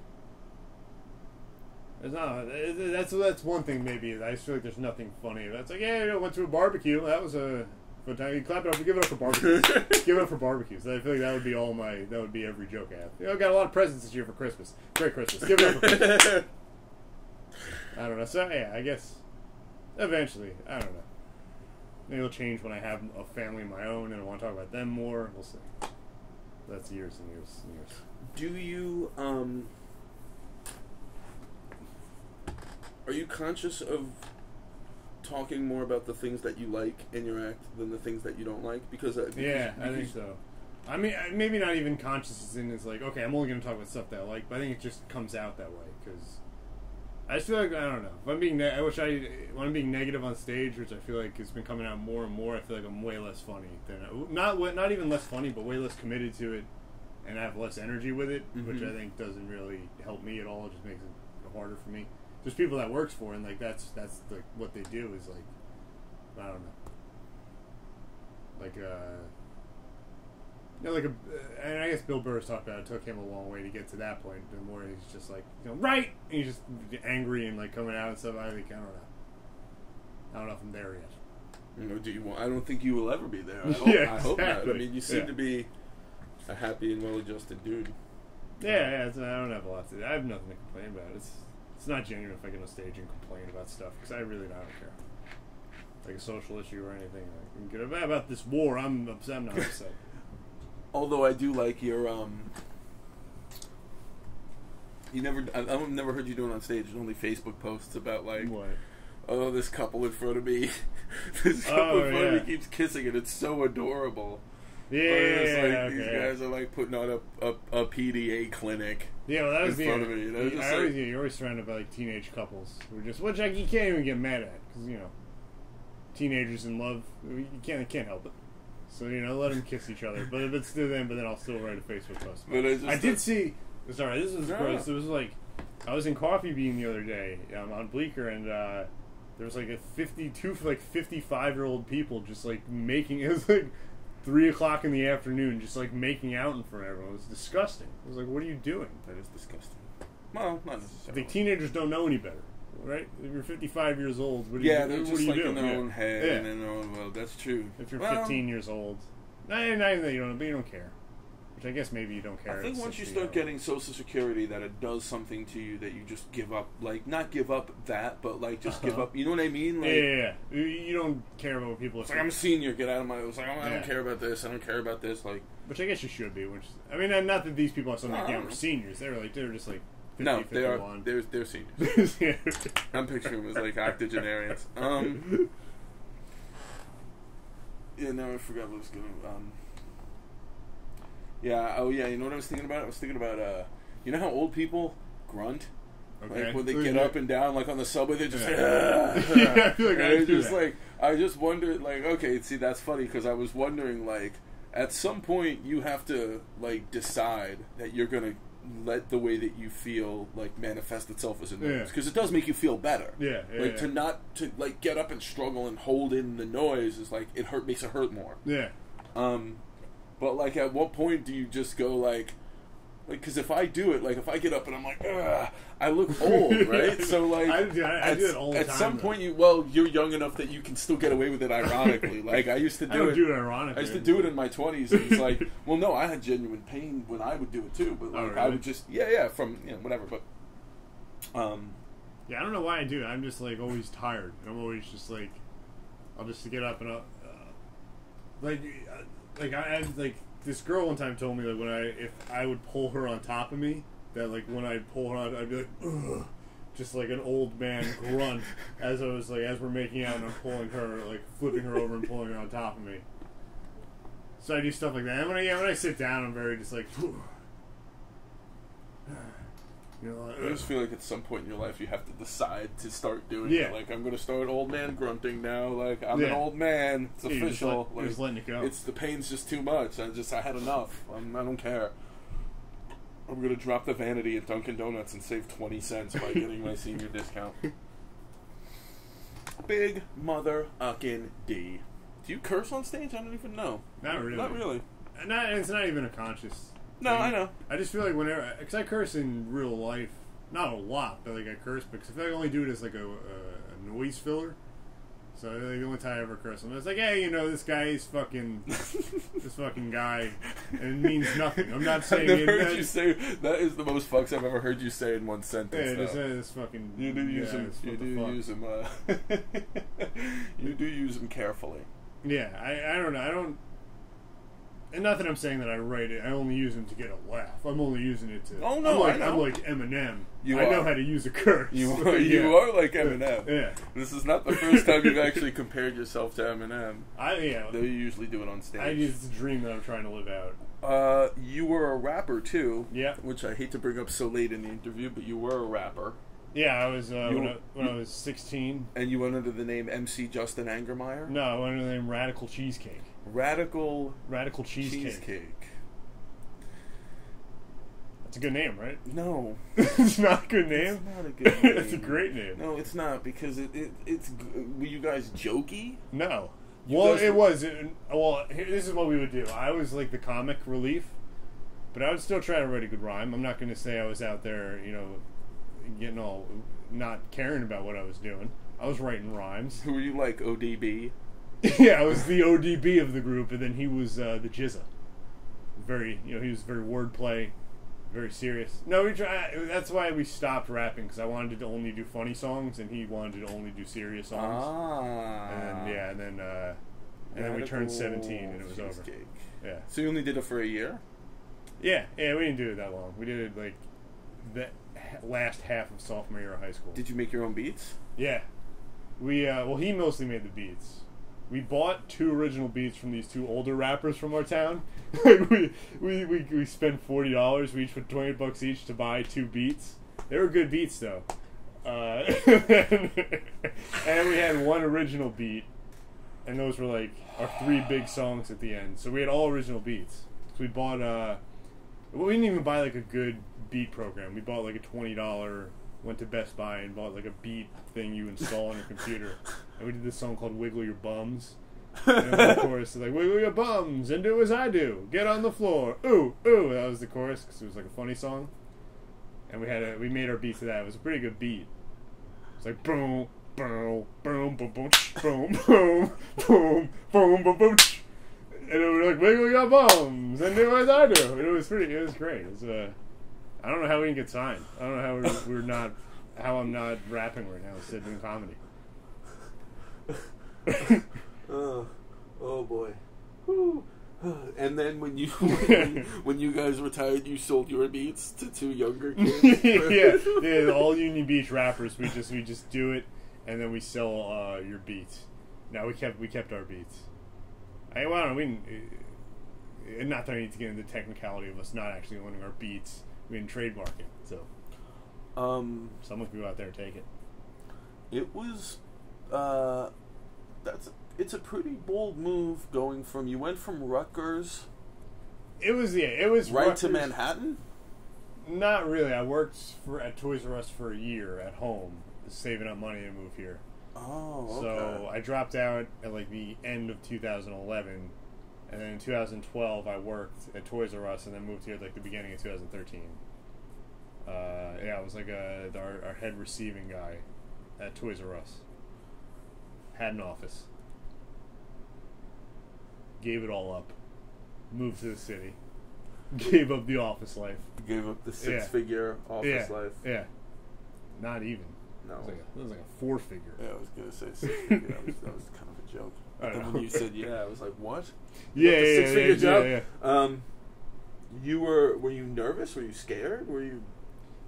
That's one thing, maybe. I just feel like there's nothing funny. That's like, yeah, I went to a barbecue. That was a fun time. You clap it up. Give it up for barbecues. Give it up for barbecues. I feel like that would be that would be every joke I have. I got a lot of presents this year for Christmas. Merry Christmas. Give it up for Christmas. I don't know. So, yeah, I guess... Eventually. I don't know. Maybe it'll change when I have a family of my own and I want to talk about them more. We'll see. That's years and years and years. Do you, are you conscious of talking more about the things that you like in your act than the things that you don't like? Because I think so. I mean, maybe not even conscious as in it's like, okay, I'm only going to talk about stuff that I like, but I think it just comes out that way, because I just feel like, I don't know, if I'm being when I'm being negative on stage, which I feel like has been coming out more and more, I feel like I'm way less funny than, not even less funny, but way less committed to it, and I have less energy with it, which I think doesn't really help me at all. It just makes it harder for me. There's people that works for, and like that's like what they do is like, I don't know, like and I guess Bill Burr's talked about it. Took him a long way to get to that point. The more he's just like, right, and he's just angry and like coming out and stuff. I don't know if I'm there yet. Do you want? I don't think you will ever be there. I hope not. I mean, you seem to be a happy and well-adjusted dude. Yeah. I don't have a lot to do. I have nothing to complain about. It's not genuine if I get on stage and complain about stuff, because I really don't care. Like a social issue or anything. Like, get about this war. I'm upset. I'm not upset. Although I do like your You never. I've never heard you do it on stage. Only Facebook posts about like, What? oh, this couple in front of me, this couple in front of me keeps kissing, and it's so adorable. Yeah, These guys are like putting on a PDA clinic. Yeah, well, that was in front of me. You're always surrounded by like teenage couples who are just, which like you can't even get mad at because teenagers in love, you can't help it. So let them kiss each other. But if it's still them, but then I'll still write a Facebook post. But I did see. Sorry, this was gross. It was like I was in Coffee Bean the other day on Bleecker, and there was like a 55-year-old people just like making. It was like 3:00 in the afternoon, just like making out in front of everyone. It was disgusting. I was like, "What are you doing?" That is disgusting. Well, not necessarily. The teenagers don't know any better, right? If you're 55 years old, what do they're you just do? in their own head and in their own world. That's true. If you're 15 years old, not even that you don't, but you don't care. Which I guess maybe you don't care. I think once you start getting Social Security, that it does something to you that you just give up. Like, not give up that, but like just give up. You know what I mean? Like, yeah. You don't care about what people. It's like, I'm a senior. Get out of my. It's like, I don't care about this. I don't care about this. Like, which I guess you should be. Which not that these people are something we're seniors. They're just like 50, no, they are. 51. They're seniors. I'm picturing them as like octogenarians. Yeah, no, I forgot what I was going to. Yeah. Oh, yeah. You know what I was thinking about? I was thinking about. You know how old people grunt? Okay. Like when they get up and down, like on the subway, they're just like. I feel like I do that. Like I just wondered, like, okay, see, that's funny because I was wondering, like, at some point you have to like decide that you're gonna let the way that you feel like manifest itself as a noise because it does make you feel better. To not to like get up and struggle and hold in the noise is like makes it hurt more. Yeah. But like, at what point do you just go like, because if I do it, like if I get up and I'm like, ugh, I look old, right? So like, I do it all the time. At some point, you're young enough that you can still get away with it ironically. Like I used to do it. Do it ironically. I used to do it in my 20s. And it's like, well, no, I had genuine pain when I would do it too. But like, really? I would just, from whatever. But I don't know why I do it. I'm just like always tired. I'm always just like, I'll just get up and I this girl one time told me that if I would pull her on top of me, that like when I'd pull her on, I'd be like, ugh, just like an old man grunt as we're making out and I'm pulling her, like flipping her over and pulling her on top of me. So I do stuff like that. And when I sit down, I'm very just like, I just feel like at some point in your life you have to decide to start doing it. Like, I'm going to start old man grunting now. Like, I'm an old man. It's official. You're just letting it go. The pain's just too much. I had enough. I don't care. I'm going to drop the vanity at Dunkin' Donuts and save 20 cents by getting my senior discount. Big mother-uckin' D. Do you curse on stage? I don't even know. Not really. Not really. It's not even a conscious. No, I know. I just feel like whenever, because I curse in real life, not a lot, but like I curse because I feel like I only do it as like a noise filler. So like, the only time I ever curse, it's like, hey, this guy is fucking this fucking guy, and it means nothing. I'm not saying. I've never heard you say that is the most fucks I've ever heard you say in one sentence. Yeah, just this fucking. You do use him. You do use him. You do use him carefully. Yeah, I don't know. I don't. And not that I'm saying that I write it. I only use them to get a laugh. I'm only using it to. Oh no, I'm like Eminem. I know how to use a curse. You are like Eminem. Yeah. This is not the first time you've actually compared yourself to Eminem. Though you usually do it on stage. It's a dream that I'm trying to live out. You were a rapper too. Yeah. Which I hate to bring up so late in the interview, but you were a rapper. Yeah, I was when I was 16. And you went under the name MC Justin Angermeyer? No, I went under the name Radical Cheesecake. Radical Cheesecake. That's a good name, right? No. It's not a good name? It's not a good name. It's a great name. No, it's not, because it's... Were you guys jokey? No. It was. This is what we would do. I was like the comic relief, but I would still try to write a good rhyme. I'm not going to say I was out there, getting all... not caring about what I was doing. I was writing rhymes. Who were you, like, ODB? Yeah, I was the ODB of the group, and then he was the Jizza. Very, he was very wordplay, very serious. No, that's why we stopped rapping, because I wanted to only do funny songs, and he wanted to only do serious songs. And then we turned 17, and it was over. Yeah. So you only did it for a year? Yeah, we didn't do it that long. We did it last half of sophomore year of high school. Did you make your own beats? Yeah. We, well, he mostly made the beats. We bought 2 original beats from these 2 older rappers from our town. we spent $40. We each put $20 each to buy 2 beats. They were good beats, though. And we had 1 original beat, and those were like our 3 big songs at the end. So we had all original beats. So we bought, we didn't even buy like a good beat program. We bought like a $20, went to Best Buy and bought like a beat thing you install on your computer. And we did this song called Wiggle Your Bums. And the chorus is like, wiggle your bums and do as I do. Get on the floor. Ooh, ooh. That was the chorus because it was like a funny song. And we made our beat to that. It was a pretty good beat. It's like boom, boom, boom, boom, boom, boom, boom, boom, boom, boom, boom. And it was like, wiggle your bums and do as I do. And it was great. It was, I don't know how we didn't get signed. I don't know how how I'm not rapping right now instead of doing comedy. Oh boy. Whew. And then when you guys retired, you sold your beats to 2 younger kids. yeah, all Union Beach rappers. We just do it, and then we sell your beats. Now we kept our beats. I don't know. Not that I need to get into the technicality of us not actually owning our beats. We didn't trademark it, so someone can go out there and take it. It was it's a pretty bold move going from you went from Rutgers. It was right Rutgers, to Manhattan. Not really. I worked at Toys R Us for a year at home, saving up money to move here. Oh, okay. So I dropped out at like the end of 2011, and then in 2012 I worked at Toys R Us, and then moved here at like the beginning of 2013. I was like our head receiving guy at Toys R Us. Had an office. Gave it all up. Moved to the city. Gave up the office life. Gave up the 6-figure office life. Yeah. Not even. No. It was like a 4-figure. Yeah, I was going to say 6-figure. that was kind of a joke. But then when you said I was like, what? Yeah, the 6-figure job? Yeah. Were you nervous? Were you scared? Were you...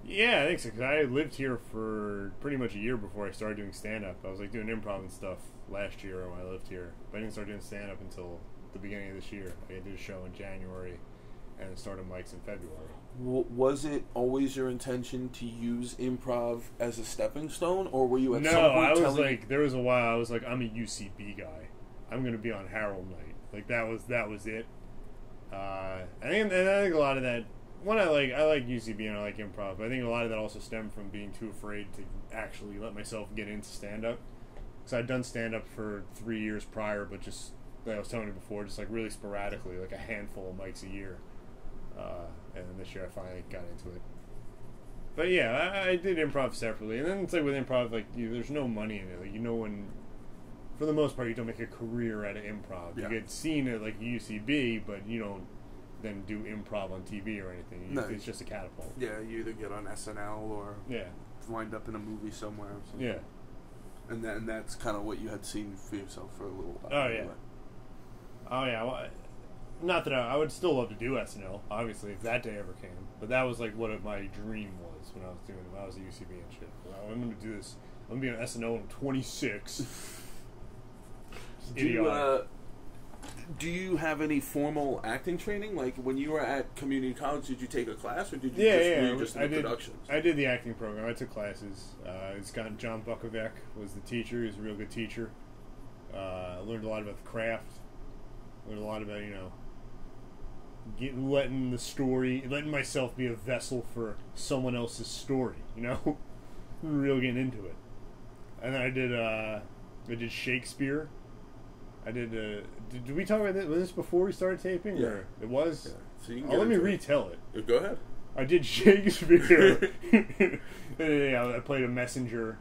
Yeah, I think so, because I lived here for pretty much a year before I started doing stand-up. I was like doing improv and stuff last year when I lived here, but I didn't start doing stand-up until the beginning of this year. I did a show in January and started mics in February. Was it always your intention to use improv as a stepping stone, or were you at some point I was like, there was a while I was like, I'm a UCB guy. I'm going to be on Harold Night. Like that was it. I think a lot of that. One, I like UCB and I like improv, but I think a lot of that also stemmed from being too afraid to actually let myself get into stand-up. Because I'd done stand-up for 3 years prior, but just, like I was telling you before, just like really sporadically, like a handful of mics a year. And then this year I finally got into it. But yeah, I did improv separately. And then it's like with improv, like there's no money in it. Like when, for the most part, you don't make a career out of improv. You get seen at like UCB, but you don't then do improv on TV or anything. It's just a catapult. Yeah, you either get on SNL or wind up in a movie somewhere or something. Yeah. And that's kind of what you had seen for yourself for a little while. Oh, yeah. Oh, yeah. Well, not that I would still love to do SNL, obviously, if that day ever came. But that was like what my dream was when I was doing it, when I was at UCB and shit. I'm going to do this. I'm going to be on SNL when I'm 26. Do you have any formal acting training? Like when you were at community college, did you take a class, or did you just in the productions? I did the acting program. I took classes. John Bukovac was the teacher. He was a real good teacher. I learned a lot about the craft. Learned a lot about letting myself be a vessel for someone else's story. Real getting into it. And then I did Shakespeare. I did. Did we talk about this before we started taping? Yeah. Or it was. Yeah. So you can let me retell it. Go ahead. I did Shakespeare. I played a messenger.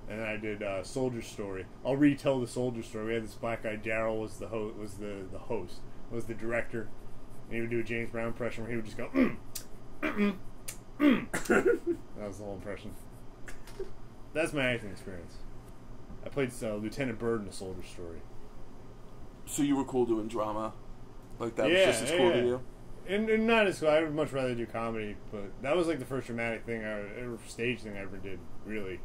And then I did Soldier Story. I'll retell the Soldier Story. We had this black guy. Daryl was the host. Was the director. And he would do a James Brown impression where he would just go. That was the whole impression. That's my acting experience. I played Lieutenant Byrd in A Soldier Story. So you were cool doing drama? Like that was just as cool to you? And not as cool. I would much rather do comedy, but that was like the first dramatic thing, stage thing I ever did, really.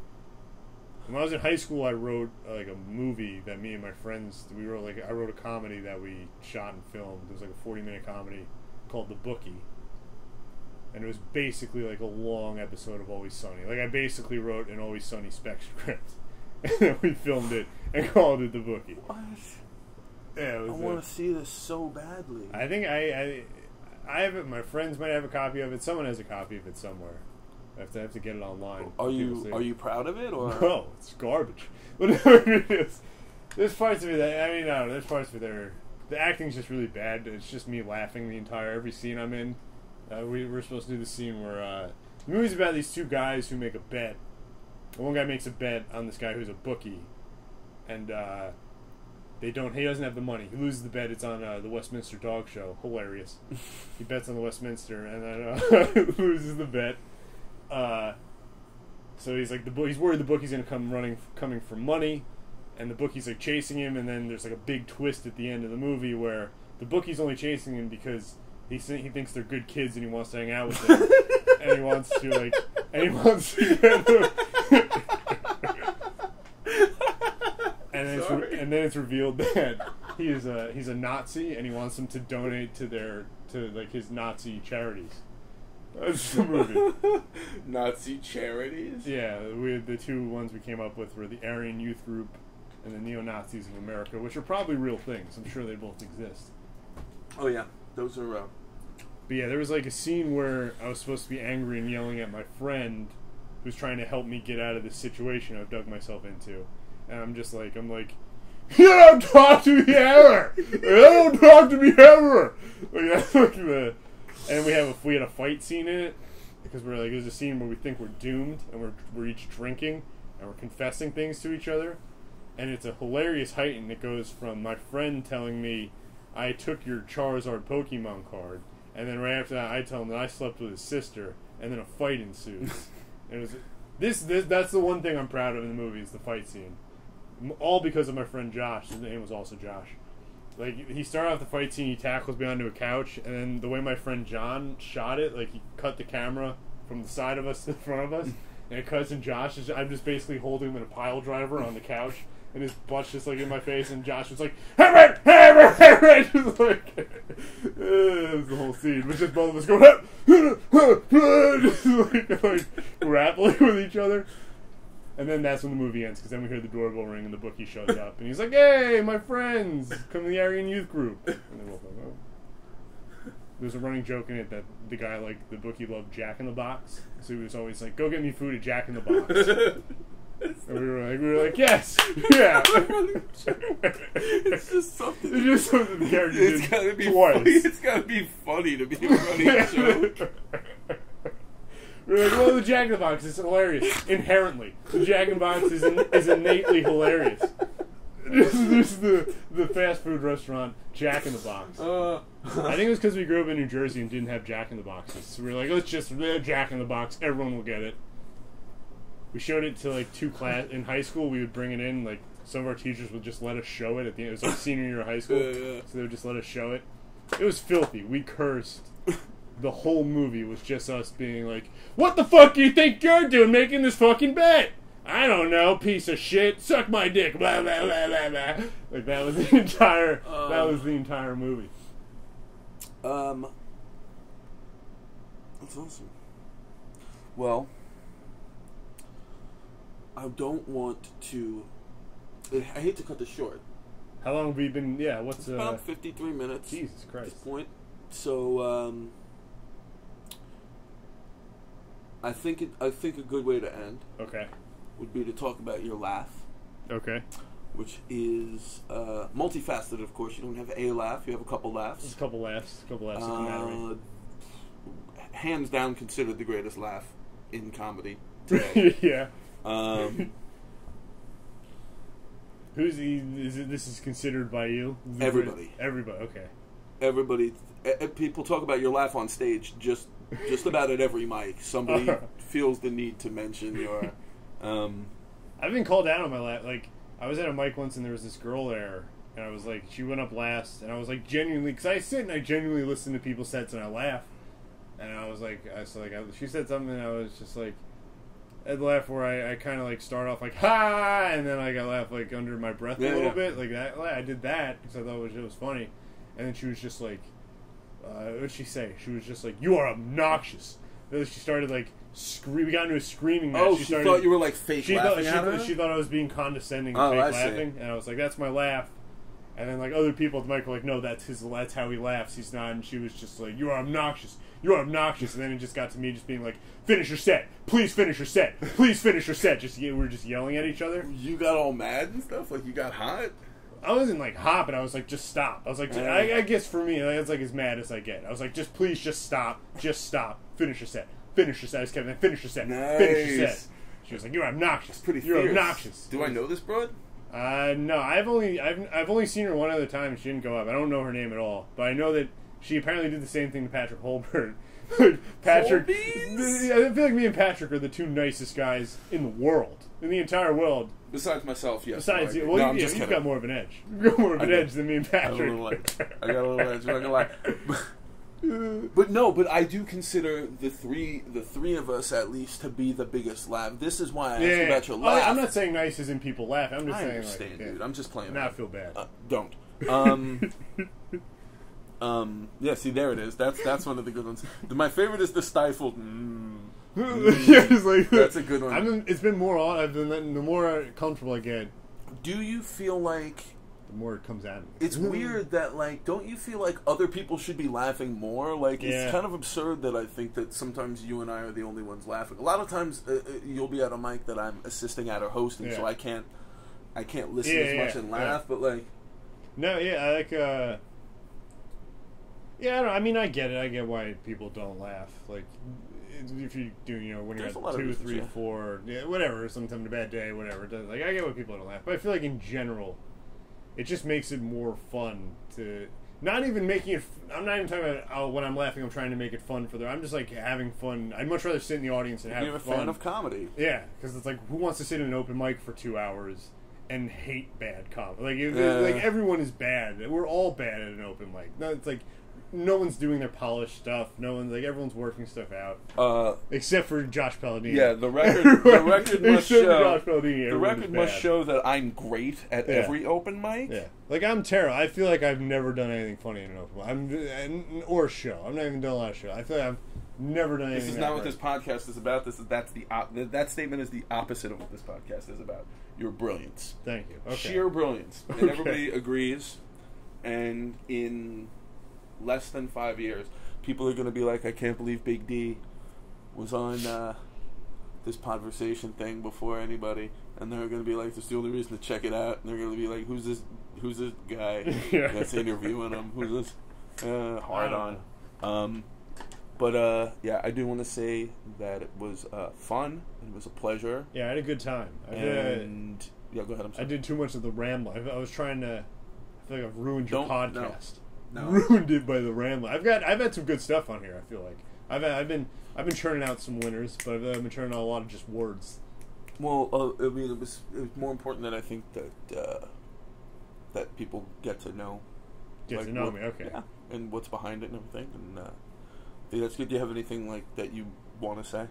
When I was in high school, I wrote like a movie that me and my friends, I wrote a comedy that we shot and filmed. It was like a 40-minute comedy called The Bookie. And it was basically like a long episode of Always Sunny. Like I basically wrote an Always Sunny spec script. And then we filmed it and called it The Bookie. What? Yeah, I want to see this so badly. I think I have it. My friends might have a copy of it. Someone has a copy of it somewhere. I have to get it online. Are you proud of it or no? It's garbage. There's parts of it that no. There's parts of it that are, the acting's just really bad. It's just me laughing every scene I'm in. We're supposed to do the scene where the movie's about these two guys who make a bet. One guy makes a bet on this guy who's a bookie, and he doesn't have the money. He loses the bet. It's on the Westminster Dog Show. Hilarious. He bets on the Westminster and then loses the bet. So he's like he's worried the bookie's gonna coming for money, and the bookie's like chasing him. And then there's like a big twist at the end of the movie where the bookie's only chasing him because he thinks they're good kids and he wants to hang out with them, and he wants to get them. And then it's revealed that he's a Nazi and he wants them to donate to his Nazi charities. That's the movie. Nazi charities? Yeah, the two ones we came up with were the Aryan Youth Group and the Neo-Nazis of America, which are probably real things. I'm sure they both exist. Oh yeah, those are. But yeah, there was like a scene where I was supposed to be angry and yelling at my friend who's trying to help me get out of this situation I've dug myself into. And I'm like, you don't talk to me ever! You don't talk to me ever! And we had a fight scene in it, because there's a scene where we think we're doomed, and we're each drinking, and we're confessing things to each other. And it's a hilarious heighten. It goes from my friend telling me, I took your Charizard Pokemon card, and then right after that I tell him that I slept with his sister, and then a fight ensues. And it was that's the one thing I'm proud of in the movie, is the fight scene. All because of my friend Josh. His name was also Josh. Like, he started off the fight scene, he tackles me onto a couch, and then the way my friend John shot it, like, he cut the camera from the side of us to the front of us, and it cuts in Josh. I'm just basically holding him in a pile driver on the couch, and his butt's just, like, in my face, and Josh was like, hammer! Just like, it was the whole scene, but just both of us go, just like grappling with each other. And then that's when the movie ends, because then we hear the doorbell ring and the bookie shows up. And he's like, hey, my friends, come to the Aryan Youth Group. And they're both like, oh. There's a running joke in it that the guy, the bookie loved Jack in the Box. So he was always like, go get me food at Jack in the Box. And we were like, yes, yeah. It's just something. It's just something the character did gotta be twice. Funny. It's gotta be funny to be a running joke. We're like, well, the Jack in the Box is hilarious. Inherently, the Jack in the Box is innately hilarious. This is the fast food restaurant Jack in the Box. I think it was because we grew up in New Jersey and didn't have Jack in the Boxes. So we were like, let's just Jack in the Box. Everyone will get it. We showed it to two class in high school. We would bring it in. Some of our teachers would just let us show it at the end. It was senior year of high school, so they would just let us show it. It was filthy. We cursed. The whole movie was just us being like, what the fuck do you think you're doing making this fucking bet? I don't know, piece of shit. Suck my dick. Blah, blah, blah, blah, blah. That was the entire movie. That's awesome. Well, I don't want to... I hate to cut this short. How long have we been... Yeah, what's... It's about 53 minutes. Jesus Christ. At this point. So, I think a good way to end would be to talk about your laugh. Okay. Which is multifaceted, of course. You don't have a laugh, you have a couple laughs. Just a couple laughs. A couple laughs that come out of me. Hands down considered the greatest laugh in comedy today. Yeah. This is considered by you? Everybody. Everybody, okay. Everybody. People talk about your laugh on stage just about at every mic. Somebody feels the need to mention your... I've been called out on my laugh. I was at a mic once and there was this girl there and I was like, she went up last, and I was like, genuinely, because I sit and I genuinely listen to people's sets and I laugh, and I was like, she said something, and I was just like, I'd laugh where I kind of like start off like ha, and then like I laugh like under my breath a little bit, like that. I did that because I thought it was funny, and then she was just like, what did she say? She was just like, "You are obnoxious." And then she started like screaming. We got into a screaming match. Oh, she thought you were like fake laughing at her? She thought I was being condescending and fake laughing, and I was like, "That's my laugh." And then like other people at the mic were like, "No, that's how he laughs. He's not." And she was just like, "You are obnoxious. You are obnoxious." And then it just got to me just being like, "Finish your set. Please finish your set. Please finish your set." We were just yelling at each other. You got all mad and stuff? Like you got hot? I wasn't like hot, but I was like, just stop. I was like, I guess for me, that's like as mad as I get. I was like, please just stop. Just stop. Finish your set. Finish your set. I just kept finish your set. Nice. Finish your set. She was like, "You're obnoxious. Pretty You're fierce. obnoxious." Do I know this broad? No, I've only seen her one other time. She didn't go up. I don't know her name at all, but I know that she apparently did the same thing to Patrick Holberg. Patrick, I feel like me and Patrick are the two nicest guys in the world, in the entire world. Besides myself, yes. Besides, no, well, I'm just you've kidding. got more of an edge. You've got more of an edge than me and Patrick. I got a little edge. I'm not gonna lie. But I do consider the three of us at least to be the biggest laugh. This is why I asked you about your laugh. I'm not saying nice as in people laugh. I'm just saying, understand, dude. I'm just playing. Now I feel bad. Don't. Yeah. See, there it is. That's one of the good ones. My favorite is the stifled. Yeah, it's like, that's a good one. It's been more on. I've been the more comfortable I get. Do you feel like the more it comes at me? It's weird that, like, don't you feel like other people should be laughing more? Like, it's kind of absurd that I think that sometimes you and I are the only ones laughing. A lot of times you'll be at a mic that I'm assisting at or hosting, so I can't listen as much and laugh. But like, no, I like. Yeah, I mean, I get it. I get why people don't laugh. Like, if you do, when you're at 2, 3, 4, whatever, sometimes a bad day, whatever. Like, I get why people don't laugh. But I feel like in general, it just makes it more fun to... Not even making it... I'm not even talking about when I'm laughing, I'm trying to make it fun for them. I'm just, like, having fun. I'd much rather sit in the audience and have fun. You're a fan of comedy. Yeah, because it's like, who wants to sit in an open mic for 2 hours and hate bad comedy? Like, everyone is bad. We're all bad at an open mic. No, it's like... No one's doing their polished stuff. No one's like everyone's working stuff out, except for Josh Paladini. Yeah, the record must show. Josh Paladini, the record must show that I'm great at every open mic. Yeah, like I'm terrible. I feel like I've never done anything funny in an open mic. Or a show. I'm not even done a lot of show. I feel like I've never done anything. This is not what this podcast is about. That statement is the opposite of what this podcast is about. Your brilliance. Thank you. Okay. Sheer brilliance, and everybody agrees. And in less than 5 years, people are going to be like, I can't believe Big D was on this Podversation thing before anybody, and they're going to be like, that's the only reason to check it out, and they're going to be like, who's this guy that's interviewing him, who's this hard on. But I do want to say that it was fun, it was a pleasure. Yeah, I had a good time. Go ahead. I'm sorry. I did too much of the ramble. I was trying to, I feel like I've ruined your podcast. No. Ruined it by the rambling. I've had some good stuff on here. I feel like I've been churning out some winners, but I've been churning out a lot of just words. Well, I mean, it was more important that I think that people get to know. Get to know me, okay. Yeah, and what's behind it and everything, and I think that's good. Do you have anything like that you want to say?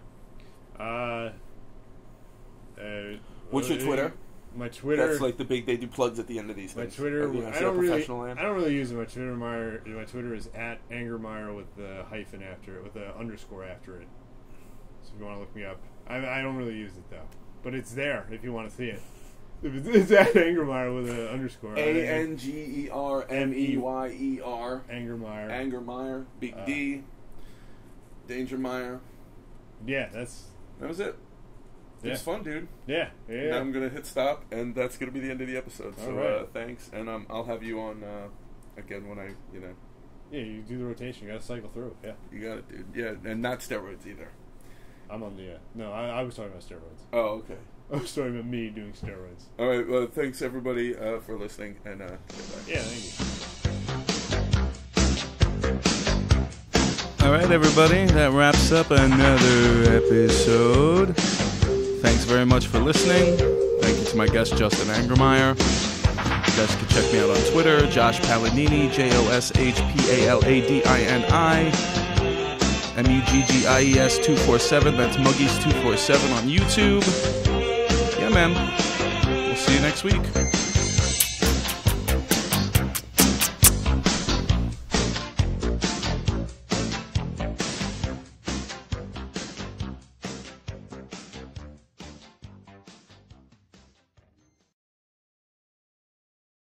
What's your Twitter? My Twitter. That's like the big. They do plugs at the end of these things. My Twitter. I don't really use it. My Twitter is @Angermeyer with the hyphen after it, with the underscore after it. So if you want to look me up, I don't really use it though, but it's there if you want to see it. It's @Angermeyer with an underscore. ANGERMEYER. Angermeyer. Angermeyer. Big D. Dangermeyer. Yeah, that was it. It was fun, dude. Yeah. Now I'm going to hit stop, and that's going to be the end of the episode. So, right. Thanks, and I'll have you on again when I, Yeah, you do the rotation. You got to cycle through. Yeah. You got it, dude. Yeah, and not steroids either. I'm on the, no, I was talking about steroids. Oh, okay. I was talking about me doing steroids. All right, well, thanks, everybody, for listening, and goodbye. Yeah, thank you. All right, everybody, that wraps up another episode. Thanks very much for listening. Thank you to my guest, Justin Angermeyer. You guys can check me out on Twitter, Josh Paladini, JoshPaladini, Muggies 247. That's Muggies 247 on YouTube. Yeah, man. We'll see you next week.